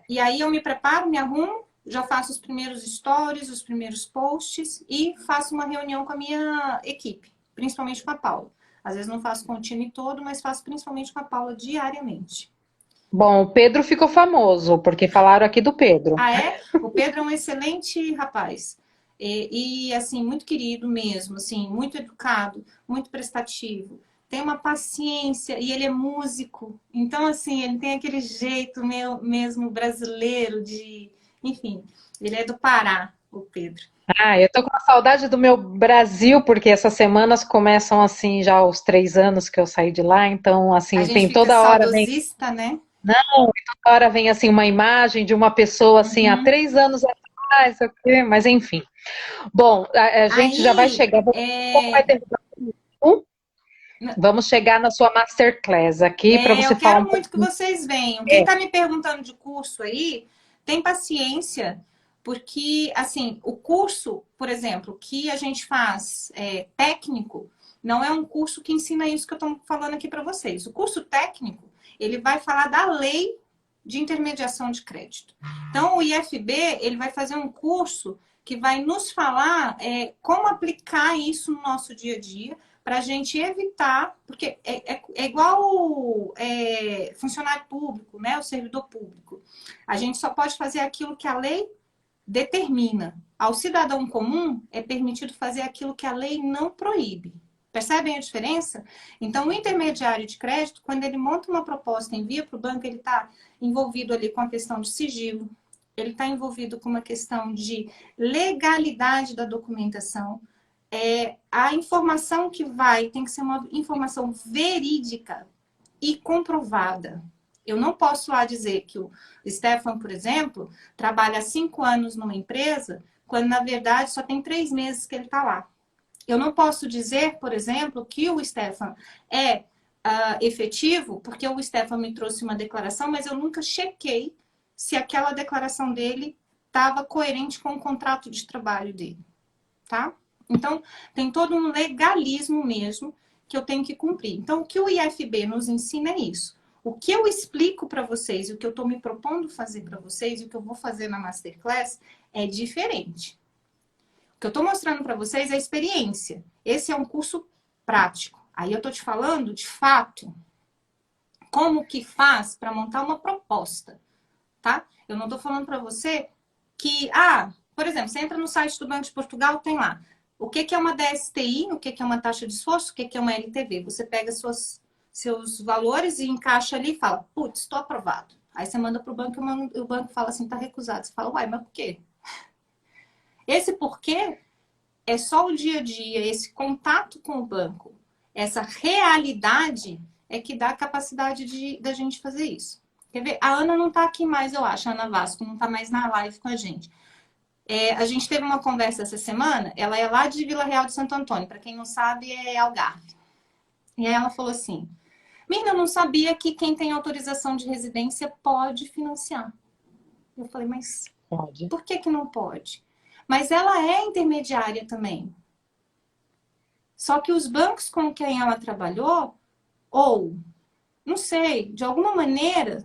E aí eu me preparo, me arrumo, já faço os primeiros stories, os primeiros posts e faço uma reunião com a minha equipe, principalmente com a Paula. Às vezes não faço com o time todo, mas faço principalmente com a Paula diariamente. Bom, o Pedro ficou famoso, porque falaram aqui do Pedro. Ah, é? O Pedro é um excelente rapaz. Assim, muito querido mesmo, assim, muito educado, muito prestativo. Tem uma paciência e ele é músico. Então, assim, ele tem aquele jeito mesmo brasileiro de... Enfim, ele é do Pará, o Pedro. Eu tô com uma saudade do meu Brasil, porque essas semanas começam assim, já os 3 anos que eu saí de lá, então A assim, gente tem fica saudosista, né? toda hora vem assim uma imagem de uma pessoa assim há Uhum. 3 anos atrás, ok? Mas enfim. Bom, a gente já vai Aí, chegar, vai terminar. Vamos chegar na sua masterclass aqui para você eu falar quero um muito que pouquinho. vocês venham. Quem É, está me perguntando de curso aí, tem paciência, porque, assim, o curso, por exemplo, que a gente faz técnico, Não é um curso que ensina isso que eu estou falando aqui para vocês. O curso técnico, ele vai falar da lei de intermediação de crédito. Então, o IFB, ele vai fazer um curso que vai nos falar como aplicar isso no nosso dia a dia, para a gente evitar, porque é igual funcionário público, né? O servidor público. A gente só pode fazer aquilo que a lei determina. Ao cidadão comum é permitido fazer aquilo que a lei não proíbe. Percebem a diferença? Então, o intermediário de crédito, quando ele monta uma proposta e envia para o banco, ele está envolvido ali com a questão de sigilo, ele está envolvido com uma questão de legalidade da documentação. A informação que tem que ser uma informação verídica e comprovada. Eu não posso lá dizer que o Stefan, por exemplo, trabalha há 5 anos numa empresa, quando na verdade só tem 3 meses que ele está lá. Eu não posso dizer, por exemplo, que o Stefan é efetivo, porque o Stefan me trouxe uma declaração, mas eu nunca chequei se aquela declaração dele estava coerente com o contrato de trabalho dele, tá? Então, tem todo um legalismo mesmo que eu tenho que cumprir. Então, o que o IFB nos ensina é isso. O que eu explico para vocês, o que eu estou me propondo fazer para vocês, e o que eu vou fazer na Masterclass é diferente. O que eu estou mostrando para vocês é a experiência. Esse é um curso prático. Aí eu estou te falando, de fato, como que faz para montar uma proposta, tá? Eu não estou falando para você que, por exemplo, você entra no site do Banco de Portugal, tem lá o que é uma DSTI, o que é uma taxa de esforço, o que é uma LTV. Você pega seus valores e encaixa ali e fala, putz, estou aprovado. Aí você manda para o banco e o banco fala assim, está recusado. Você fala, uai, mas por quê? Esse porquê é só o dia a dia, esse contato com o banco, essa realidade é que dá a capacidade da gente fazer isso. Quer ver? A Ana não está aqui mais, eu acho, a Ana Vasco, não está mais na live com a gente. A gente teve uma conversa essa semana, ela é lá de Vila Real de Santo Antônio, para quem não sabe, é Algarve. E aí ela falou assim, Mirna, eu não sabia que quem tem autorização de residência pode financiar. Eu falei, mas Pode. por que não pode? Mas ela é intermediária também. Só que os bancos com quem ela trabalhou, ou, não sei, de alguma maneira,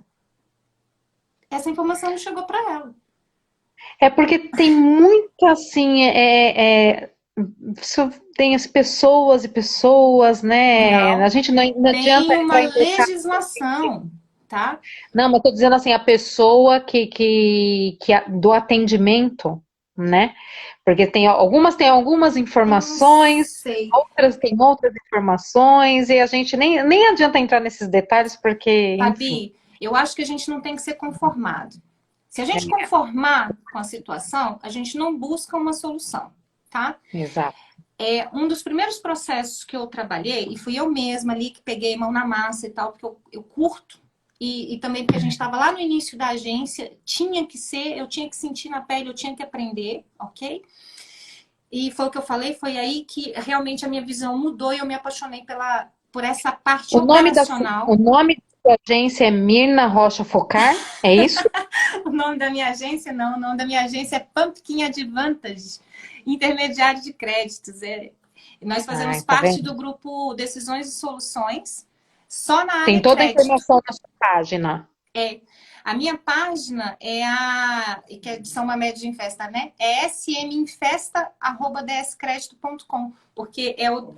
essa informação não chegou para ela. É porque tem muito assim, tem as pessoas e pessoas, né? Não, A gente não adianta tem uma entrar em detalhes. legislação, tá? Não, mas tô dizendo assim, a pessoa do atendimento, né? Porque algumas têm algumas Eu não informações, sei. outras têm outras informações, e a gente nem adianta entrar nesses detalhes, porque, enfim. Fabi, eu acho que a gente não tem que ser conformado. Se a gente conformar com a situação, a gente não busca uma solução, tá? Exato. Um dos primeiros processos que eu trabalhei, e fui eu mesma ali que peguei mão na massa e tal, porque eu curto, e também porque a gente estava lá no início da agência, eu tinha que sentir na pele, eu tinha que aprender, ok? E foi o que eu falei, foi aí que realmente a minha visão mudou e eu me apaixonei por essa parte operacional. O nome da sua agência é Mirna Rocha Focar, é isso? O nome da minha agência, não. O nome da minha agência é Pumpkin Advantage, intermediário de créditos. Nós fazemos parte do grupo Decisões e Soluções, só na área Tem toda crédito. a informação na sua página. A minha página que é de São Mamede de Infesta, né? É sminfesta@dscredito.com, porque é o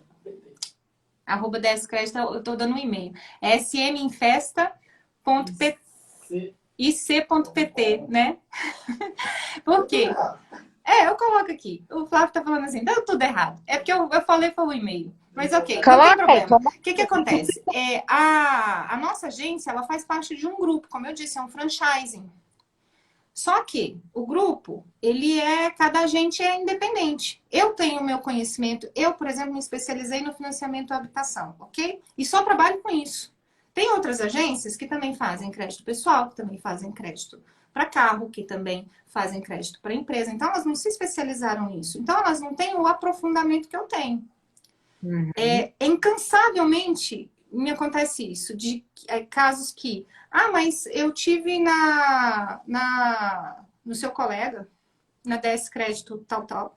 @dscredito, eu tô dando um e-mail. É sminfesta.pt. ic.pt, né? Por quê? Eu coloco aqui. O Flávio tá falando assim, deu tudo errado. É porque eu falei foi o e-mail. Mas ok, não tem problema. O que acontece? A nossa agência, ela faz parte de um grupo, como eu disse, é um franchising. Só que o grupo, cada agente é independente. Eu tenho o meu conhecimento, eu, por exemplo, me especializei no financiamento à habitação, ok? E só trabalho com isso. Tem outras agências que também fazem crédito pessoal, que também fazem crédito para carro, que também fazem crédito para empresa. Então, elas não se especializaram nisso. Então, elas não têm o aprofundamento que eu tenho. Uhum. Incansavelmente, me acontece isso, de casos que... mas eu tive no seu colega, na DS Crédito tal,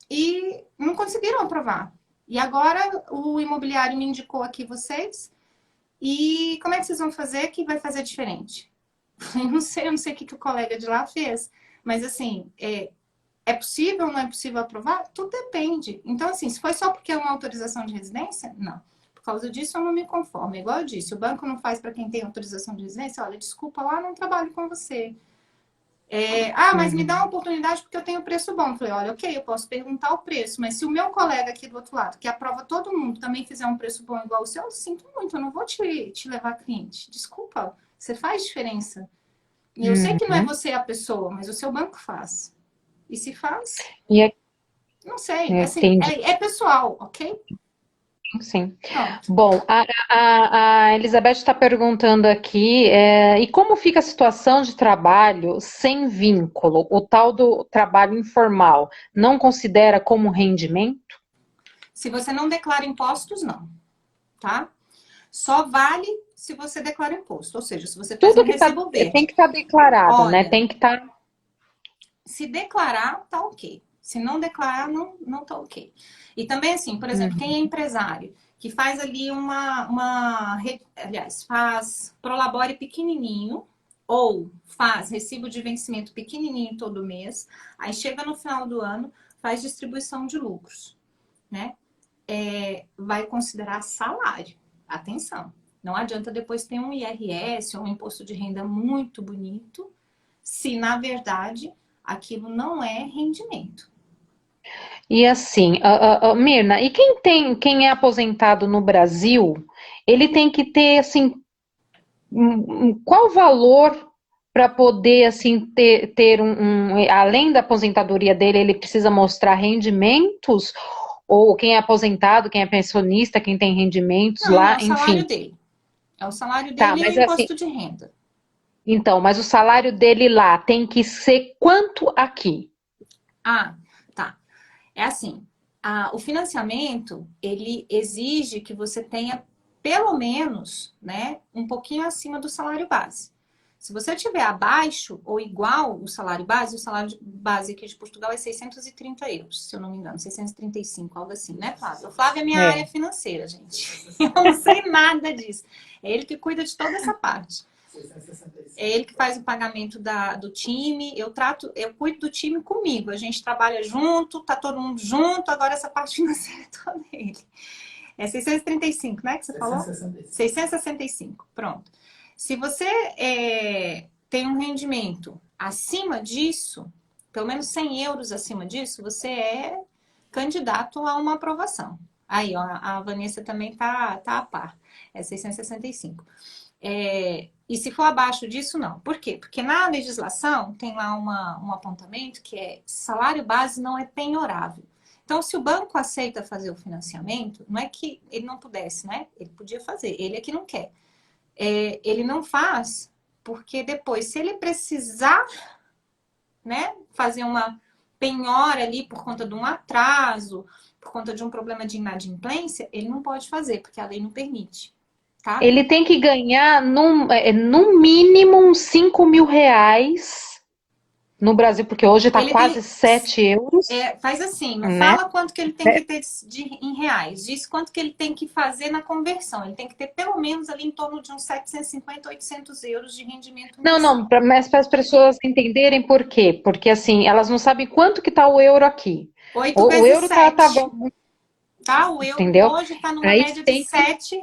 e não conseguiram aprovar. E agora o imobiliário me indicou aqui vocês. E como é que vocês vão fazer que vai fazer diferente? Eu não sei o que o colega de lá fez. Mas assim, é possível ou não é possível aprovar? Tudo depende. Então, assim, se foi só porque é uma autorização de residência, não. Por causa disso, eu não me conformo. Igual eu disse, o banco não faz para quem tem autorização de residência. Olha, desculpa lá, não trabalho com você. Mas me dá uma oportunidade porque eu tenho preço bom. Eu falei, olha, ok, eu posso perguntar o preço, mas se o meu colega aqui do outro lado, que aprova todo mundo, também fizer um preço bom igual o seu, eu sinto muito, eu não vou te levar cliente. Desculpa, você faz diferença. E eu sei que não é você a pessoa, mas o seu banco faz. E se faz, E é, não sei, assim, entendi. é pessoal, ok? Sim. Pronto. Bom, a Elizabeth está perguntando aqui, e como fica a situação de trabalho sem vínculo, o tal do trabalho informal, não considera como rendimento? Se você não declara impostos, não, tá? Só vale se você declara imposto, ou seja, se você traz um Tudo que recibo tem verde. que estar declarado, né? Olha, Tem que estar. se declarar, tá ok. Se não declarar, não tá ok. E também, assim, por exemplo, quem é empresário, que faz ali aliás, faz prolabore pequenininho, ou faz recibo de vencimento pequenininho todo mês, aí chega no final do ano, faz distribuição de lucros, né? Vai considerar salário. Atenção. Não adianta depois ter um IRS ou um imposto de renda muito bonito, se na verdade aquilo não é rendimento. E assim, Mirna, e quem é aposentado no Brasil, ele tem que ter assim, qual valor para poder assim ter além da aposentadoria dele, ele precisa mostrar rendimentos? Ou quem é aposentado, quem é pensionista, quem tem rendimentos Não, é lá, o salário enfim. dele. É o salário Tá, dele e o mas assim, imposto de renda. então, mas o salário dele lá tem que ser quanto aqui? Ah, tá. É assim, o financiamento, ele exige que você tenha pelo menos, né, um pouquinho acima do salário base. Se você tiver abaixo ou igual o salário base aqui de Portugal é 630 euros, se eu não me engano, 635, algo assim, né, Flávio? O Flávio é minha É. área financeira, gente. Eu não sei nada disso. É ele que cuida de toda essa parte. É ele que faz o pagamento do time. Eu cuido do time comigo. A gente trabalha junto, tá todo mundo junto. Agora essa parte financeira é toda ele. É 635, né? Que você falou? 665. Pronto. Se você tem um rendimento acima disso, pelo menos 100 euros acima disso, você é candidato a uma aprovação. Aí, ó, a Vanessa também tá a par. É 665. E se for abaixo disso, não. Por quê? Porque na legislação tem lá um apontamento que é salário base não é penhorável. Então, se o banco aceita fazer o financiamento, não é que ele não pudesse, né? Ele podia fazer, ele é que não quer. Ele não faz porque depois, se ele precisar, né, fazer uma penhora ali por conta de um atraso, por conta de um problema de inadimplência, ele não pode fazer, porque a lei não permite, tá? Ele tem que ganhar no mínimo uns 5 mil reais no Brasil, porque hoje está Ele tem. quase 7 euros, Faz assim, não né? fala quanto que ele tem que ter em reais, diz quanto que ele tem que fazer na conversão. Ele tem que ter pelo menos ali em torno de uns 750, 800 euros de rendimento Não, mensal. mas para as pessoas entenderem por quê? Porque assim, elas não sabem quanto que está o euro aqui. 8 O vezes euro tá 7, bom, tá? O euro entendeu? hoje está numa Aí média de tem que R$ 7.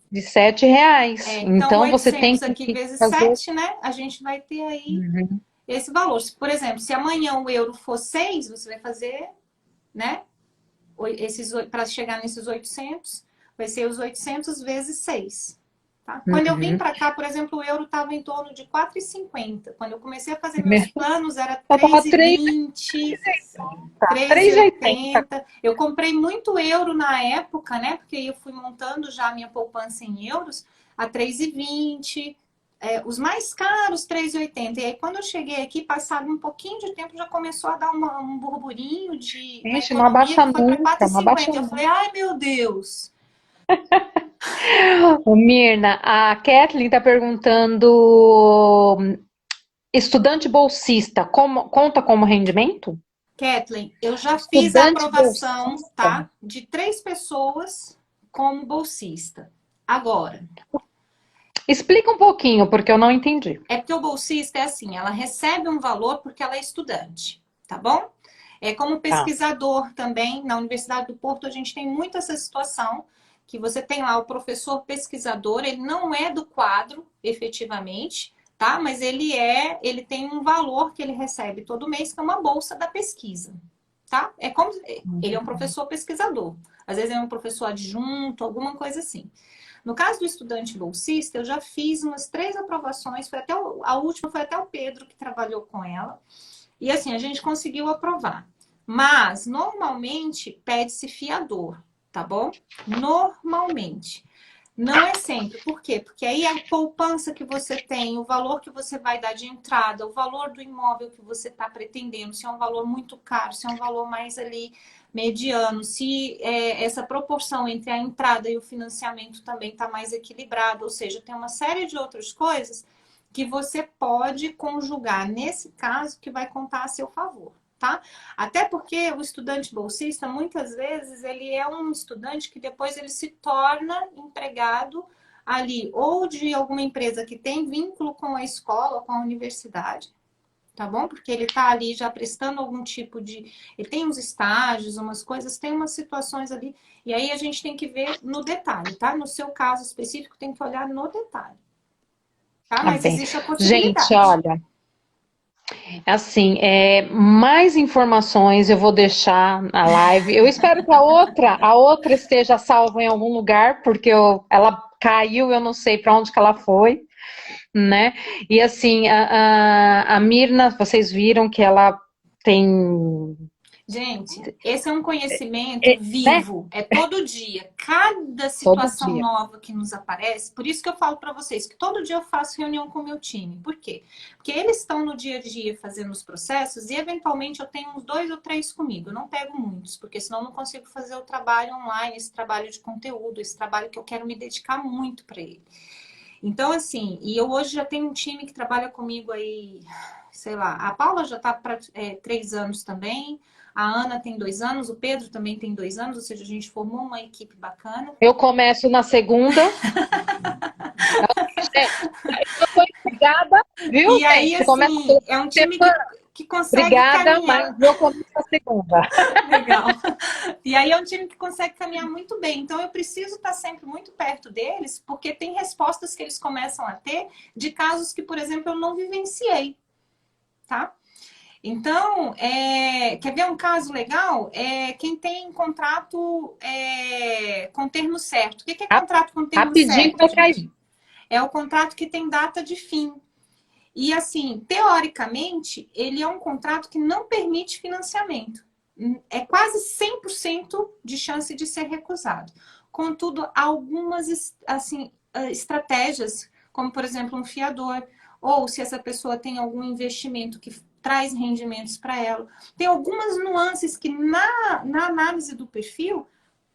de 7 reais. Então, Então você tem 800 que aqui vezes fazer. 7, né? A gente vai ter aí Uhum. esse valor. Por exemplo, se amanhã o euro for 6, você vai fazer, né? Para chegar nesses 800, vai ser os 800 vezes 6. Tá? Quando eu vim Uhum. para cá, por exemplo, o euro estava em torno de 4,50. Quando eu comecei a fazer meus planos, era Só tava 3,20, 3,80. 3,80. Eu comprei muito euro na época, né? Porque eu fui montando já a minha poupança em euros a 3,20. Os mais caros, 3,80. E aí, quando eu cheguei aqui, passado um pouquinho de tempo, já começou a dar um burburinho na Gente, não economia abaixa que foi para nunca, não abaixa 4,50. Eu nunca. falei, ai meu Deus. Ô, Mirna, a Kathleen está perguntando: estudante bolsista conta como rendimento? Kathleen, eu já fiz a Estudante aprovação, bolsista. tá? De 3 pessoas como bolsista. Agora, Explica um pouquinho, porque eu não entendi. é porque o bolsista é assim, ela recebe um valor porque ela é estudante, tá bom? É como Tá. pesquisador também, na Universidade do Porto a gente tem muito essa situação, que você tem lá o professor pesquisador, ele não é do quadro, efetivamente, tá? Mas ele tem um valor que ele recebe todo mês, que é uma bolsa da pesquisa, tá? É como ele é um professor pesquisador. Às vezes é um professor adjunto, alguma coisa assim. No caso do estudante bolsista, eu já fiz umas 3 aprovações, a última foi até o Pedro que trabalhou com ela. E assim, a gente conseguiu aprovar. Mas, normalmente, pede-se fiador, tá bom? Normalmente. Não é sempre. Por quê? Porque aí a poupança que você tem, o valor que você vai dar de entrada, o valor do imóvel que você está pretendendo, se é um valor muito caro, se é um valor mais ali mediano, se essa proporção entre a entrada e o financiamento também está mais equilibrada, ou seja, tem uma série de outras coisas que você pode conjugar nesse caso que vai contar a seu favor. Tá? Até porque o estudante bolsista, muitas vezes, ele é um estudante que depois ele se torna empregado ali, ou de alguma empresa que tem vínculo com a escola, com a universidade, tá bom? Porque ele tá ali já prestando algum tipo de... Ele tem uns estágios, umas coisas, tem umas situações ali, e aí a gente tem que ver no detalhe, tá? No seu caso específico, tem que olhar no detalhe, tá? Tá Mas bem. existe a Gente, possibilidade. olha, assim, mais informações eu vou deixar na live. Eu espero que a outra esteja salva em algum lugar, porque ela caiu, eu não sei para onde que ela foi, né? E assim, a Mirna, vocês viram que ela tem, Gente, esse é um conhecimento né? vivo, é todo dia. Cada Todo situação dia. nova que nos aparece, por isso que eu falo para vocês que todo dia eu faço reunião com o meu time. Por quê? Porque eles estão no dia a dia fazendo os processos e eventualmente eu tenho uns 2 ou 3 comigo. Eu não pego muitos, porque senão eu não consigo fazer o trabalho online, esse trabalho de conteúdo, esse trabalho que eu quero me dedicar muito para ele. Então, assim, e eu hoje já tenho um time que trabalha comigo aí, sei lá, a Paula já está para 3 anos também, a Ana tem 2 anos, o Pedro também tem 2 anos, ou seja, a gente formou uma equipe bacana. Eu começo na segunda. Gente, eu tô empregada, viu, E aí, gente? Começa assim, toda é um time semana. que consegue Obrigada, mas caminhar. eu começo na segunda. Legal. E aí é um time que consegue caminhar muito bem. Então eu preciso estar sempre muito perto deles, porque tem respostas que eles começam a ter de casos que, por exemplo, eu não vivenciei, tá? Então, quer ver um caso legal? Quem tem contrato com termo certo. O que é contrato com termo Rapidinho certo, vai cair. gente? É o contrato que tem data de fim. E assim, teoricamente, ele é um contrato que não permite financiamento. É quase 100% de chance de ser recusado. Contudo, algumas assim, estratégias, como por exemplo um fiador, ou se essa pessoa tem algum investimento que traz rendimentos para ela. Tem algumas nuances que na análise do perfil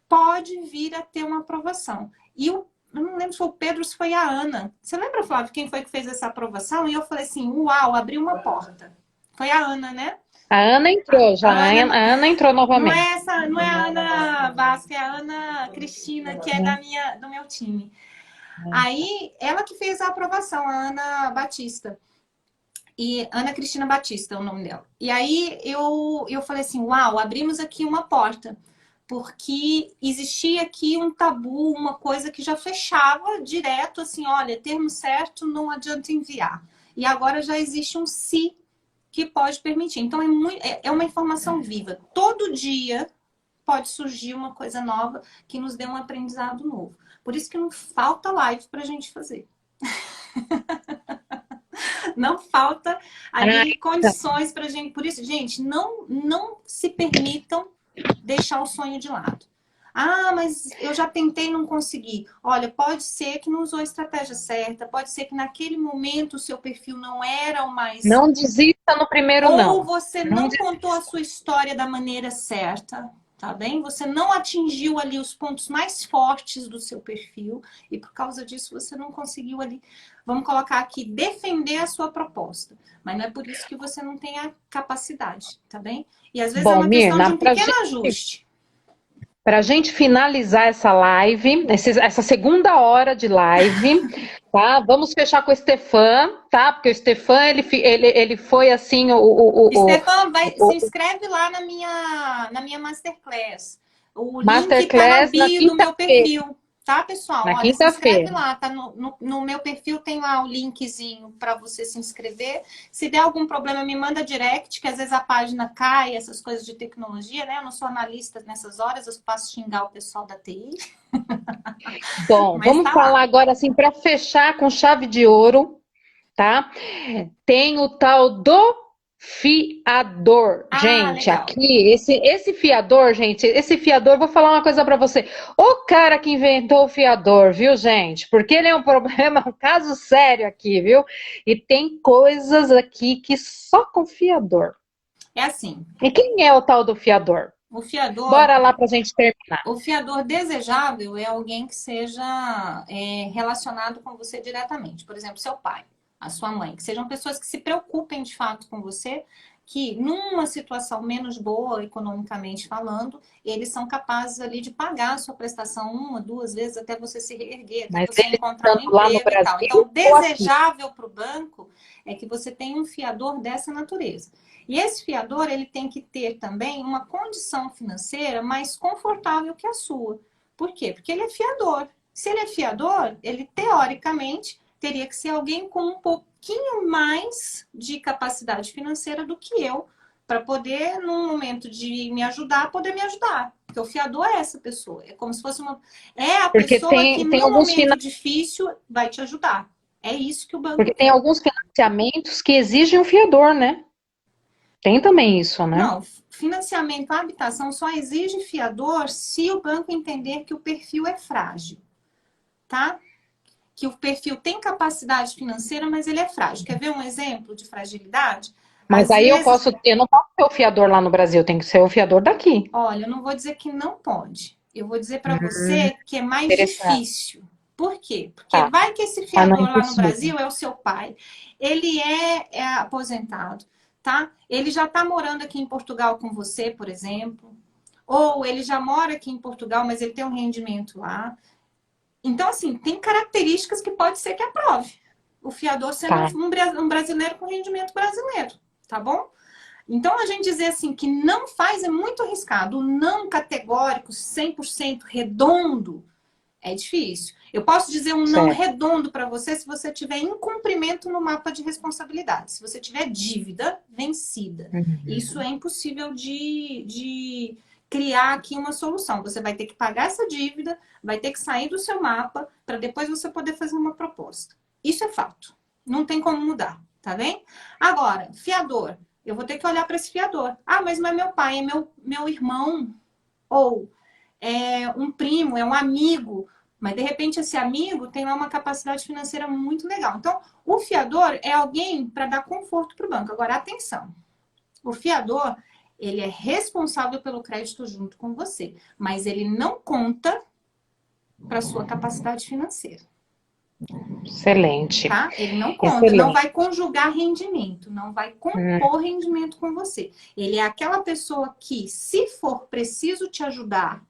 pode vir a ter uma aprovação. E eu não lembro se foi o Pedro ou se foi a Ana. Você lembra, Flávio, quem foi que fez essa aprovação? E eu falei assim, uau, abriu uma porta. Foi a Ana, né? A Ana entrou já, A Ana, a Ana entrou não novamente. é essa, não é a Ana Vasco, é a Ana Cristina, que é do meu time. Aí, ela que fez a aprovação, a Ana Batista. E Ana Cristina Batista é o nome dela. E aí eu falei assim, uau, abrimos aqui uma porta. Porque existia aqui um tabu, uma coisa que já fechava direto, assim, olha, termo certo, não adianta enviar. E agora já existe um se que pode permitir. Então, é uma informação viva. Todo dia pode surgir uma coisa nova que nos dê um aprendizado novo. Por isso que não falta live para a gente fazer. Não falta ali condições para a gente. Por isso, gente, não se permitam deixar o sonho de lado. Ah, mas eu já tentei e não consegui. Olha, pode ser que não usou a estratégia certa, pode ser que naquele momento o seu perfil não era o mais... Não desista no primeiro Ou não. você Não não contou a sua história da maneira certa, tá bem? Você não atingiu ali os pontos mais fortes do seu perfil e por causa disso você não conseguiu ali, vamos colocar aqui, defender a sua proposta. Mas não é por isso que você não tem a capacidade, tá bem? E às vezes é Bom, uma questão de Mirna, um pequeno ajuste. para a gente finalizar essa live, essa segunda hora de live, tá? Vamos fechar com o Stefan, tá? Porque o Stefan, ele foi assim, Stefan, se inscreve lá na minha Masterclass. O link tá na Masterclass na bio do meu quinta-feira. perfil, tá, pessoal? Na Olha, se inscreve quinta-feira. lá, tá no meu perfil tem lá o linkzinho para você se inscrever. Se der algum problema, me manda direct, que às vezes a página cai, essas coisas de tecnologia, né? Eu não sou analista nessas horas, eu posso xingar o pessoal da TI. Bom, Mas vamos tá falar lá. agora assim, para fechar com chave de ouro, tá? Tem o tal do fiador. Ah, Gente, legal. aqui, esse fiador, gente, esse fiador, vou falar uma coisa para você. O cara que inventou o fiador, viu, gente? Porque ele é um problema, um caso sério aqui, viu? E tem coisas aqui que só com fiador. É assim, E quem é o tal do fiador? o fiador Bora lá pra gente terminar. O fiador desejável é alguém que seja relacionado com você diretamente. Por exemplo, seu pai, a sua mãe. Que sejam pessoas que se preocupem de fato com você, que numa situação menos boa, economicamente falando, eles são capazes ali de pagar a sua prestação uma, duas vezes até você se reerguer, até Mas você ele encontrar um estando lá no emprego e tal. Brasil Então, ou aqui? desejável para o banco é que você tenha um fiador dessa natureza. E esse fiador, ele tem que ter também uma condição financeira mais confortável que a sua. Por quê? Porque ele é fiador. Se ele é fiador, ele teoricamente teria que ser alguém com um pouquinho mais de capacidade financeira do que eu, para poder, num momento de me ajudar, poder me ajudar. Porque o fiador é essa pessoa. É como se fosse uma. É a Porque pessoa que, tem no alguns momento difícil, vai te ajudar. É isso que o banco porque tem quer. alguns financiamentos que exigem um fiador, né? Tem também isso, né? Não, financiamento à habitação só exige fiador se o banco entender que o perfil é frágil, tá? Que o perfil tem capacidade financeira, mas ele é frágil. Quer ver um exemplo de fragilidade? Mas Às aí vezes, eu não posso ser o fiador lá no Brasil, tem que ser o fiador daqui. olha, eu não vou dizer que não pode. Eu vou dizer para Hum, você que é mais interessante. difícil. Por quê? Porque Tá. vai que esse Ah, não fiador é lá no impossível. Brasil é o seu pai. Ele é aposentado, tá? Ele já está morando aqui em Portugal com você, por exemplo. Ou ele já mora aqui em Portugal, mas ele tem um rendimento lá. Então, assim, tem características que pode ser que aprove. O fiador sendo Tá. um brasileiro com rendimento brasileiro, tá bom? Então, a gente dizer assim que não faz é muito arriscado. O não categórico, 100% redondo, é difícil. Eu posso dizer um não Certo. redondo para você se você tiver incumprimento no mapa de responsabilidade. Se você tiver dívida vencida. Isso Uhum. é impossível de criar aqui uma solução. Você vai ter que pagar essa dívida, vai ter que sair do seu mapa para depois você poder fazer uma proposta. Isso é fato. Não tem como mudar, tá bem? Agora, fiador. Eu vou ter que olhar para esse fiador. Ah, mas não é meu pai, é meu irmão. Ou é um primo, é um amigo. Mas, de repente, esse amigo tem lá uma capacidade financeira muito legal. Então, o fiador é alguém para dar conforto para o banco. Agora, atenção. O fiador, ele é responsável pelo crédito junto com você. Mas ele não conta para sua capacidade financeira. Excelente. Tá? Ele não conta, não vai Excelente. conjugar rendimento, não vai Hum, compor rendimento com você. Ele é aquela pessoa que, se for preciso te ajudar,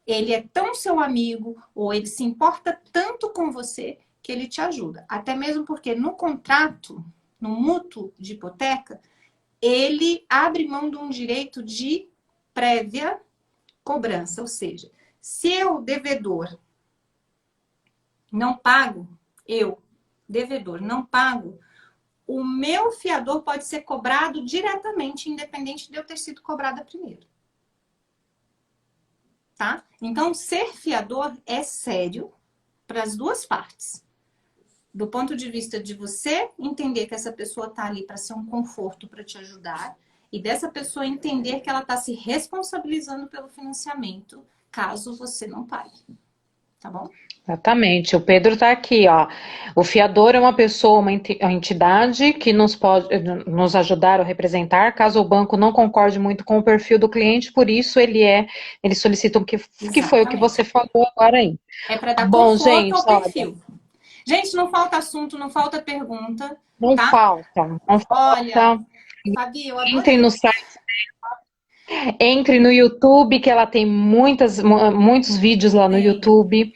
ele é tão seu amigo ou ele se importa tanto com você que ele te ajuda. Até mesmo porque no contrato, no mútuo de hipoteca, ele abre mão de um direito de prévia cobrança. Ou seja, se eu, devedor, não pago, eu, devedor, não pago, o meu fiador pode ser cobrado diretamente, independente de eu ter sido cobrada primeiro. Tá? Então, ser fiador é sério para as duas partes. Do ponto de vista de você entender que essa pessoa está ali para ser um conforto, para te ajudar, e dessa pessoa entender que ela está se responsabilizando pelo financiamento, caso você não pague. tá bom? Exatamente. O Pedro está aqui, ó. O fiador é uma pessoa, uma entidade que nos pode nos ajudar ou representar, caso o banco não concorde muito com o perfil do cliente, por isso ele solicita o que foi o que você Exatamente. falou agora aí. É para Tá dar bom, conforto gente, ao olha, perfil. Gente, não falta assunto, não falta pergunta, não tá? falta, não Olha, falta. Fabi, eu Entre adorei. no site, entre no YouTube, que ela tem muitos vídeos lá no Tem. YouTube.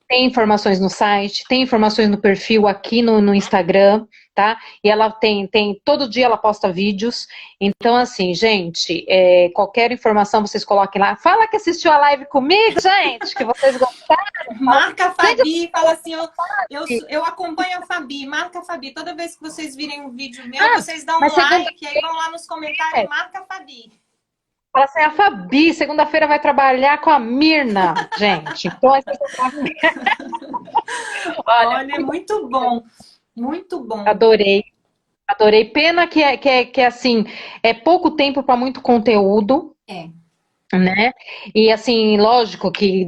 Tem informações no site, tem informações no perfil aqui no Instagram, tá? E ela todo dia ela posta vídeos. Então, assim, gente, qualquer informação vocês coloquem lá. Fala que assistiu a live comigo, gente, que vocês gostaram. Marca a Gente, Fabi, fala assim, eu acompanho a Fabi, marca a Fabi. Toda vez que vocês virem um vídeo meu, vocês dão mas um segunda like, aí vão lá nos comentários e marca a Fabi. fala assim, a Fabi, segunda-feira vai trabalhar com a Mirna, gente. Então, olha, Olha, muito bom, muito bom. adorei. Adorei. Pena que assim, é pouco tempo para muito conteúdo. É. Né? E assim, lógico que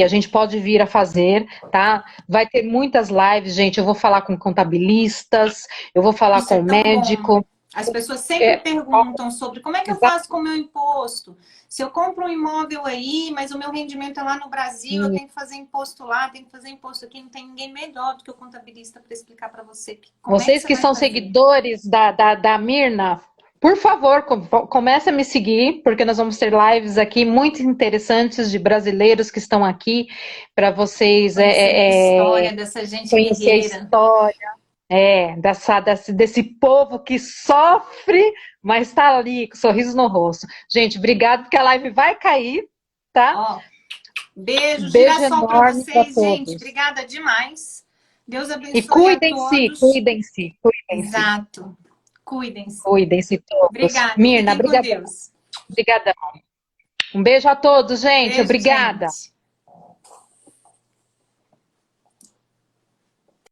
a gente pode vir a fazer, tá? Vai ter muitas lives, gente. Eu vou falar com contabilistas, eu vou falar Isso é com tão bom. médico. As pessoas sempre perguntam sobre como é que eu Exato. faço com o meu imposto. Se eu compro um imóvel aí, mas o meu rendimento é lá no Brasil, eu tenho que fazer imposto lá, tenho que fazer imposto aqui. Não tem ninguém melhor do que o contabilista para explicar para você como é que Vocês você que vai são fazer. seguidores da Mirna, por favor, comece a me seguir, porque nós vamos ter lives aqui muito interessantes de brasileiros que estão aqui para vocês Conhecer a história dessa gente conhecer a guerreira. história. Desse povo que sofre, mas está ali, com sorriso no rosto. Gente, obrigado, porque a live vai cair, tá? Ó, beijo, Beijo girassol para enorme para vocês, gente. todos. Obrigada demais. Deus E abençoe a cuidem-se, todos. cuidem-se, cuidem-se. Exato. Cuidem-se. Cuidem-se todos. Obrigada. Mirna, Fiquem com obrigadão. Deus. Obrigadão. Um beijo a todos, gente. Beijo, Obrigada. gente.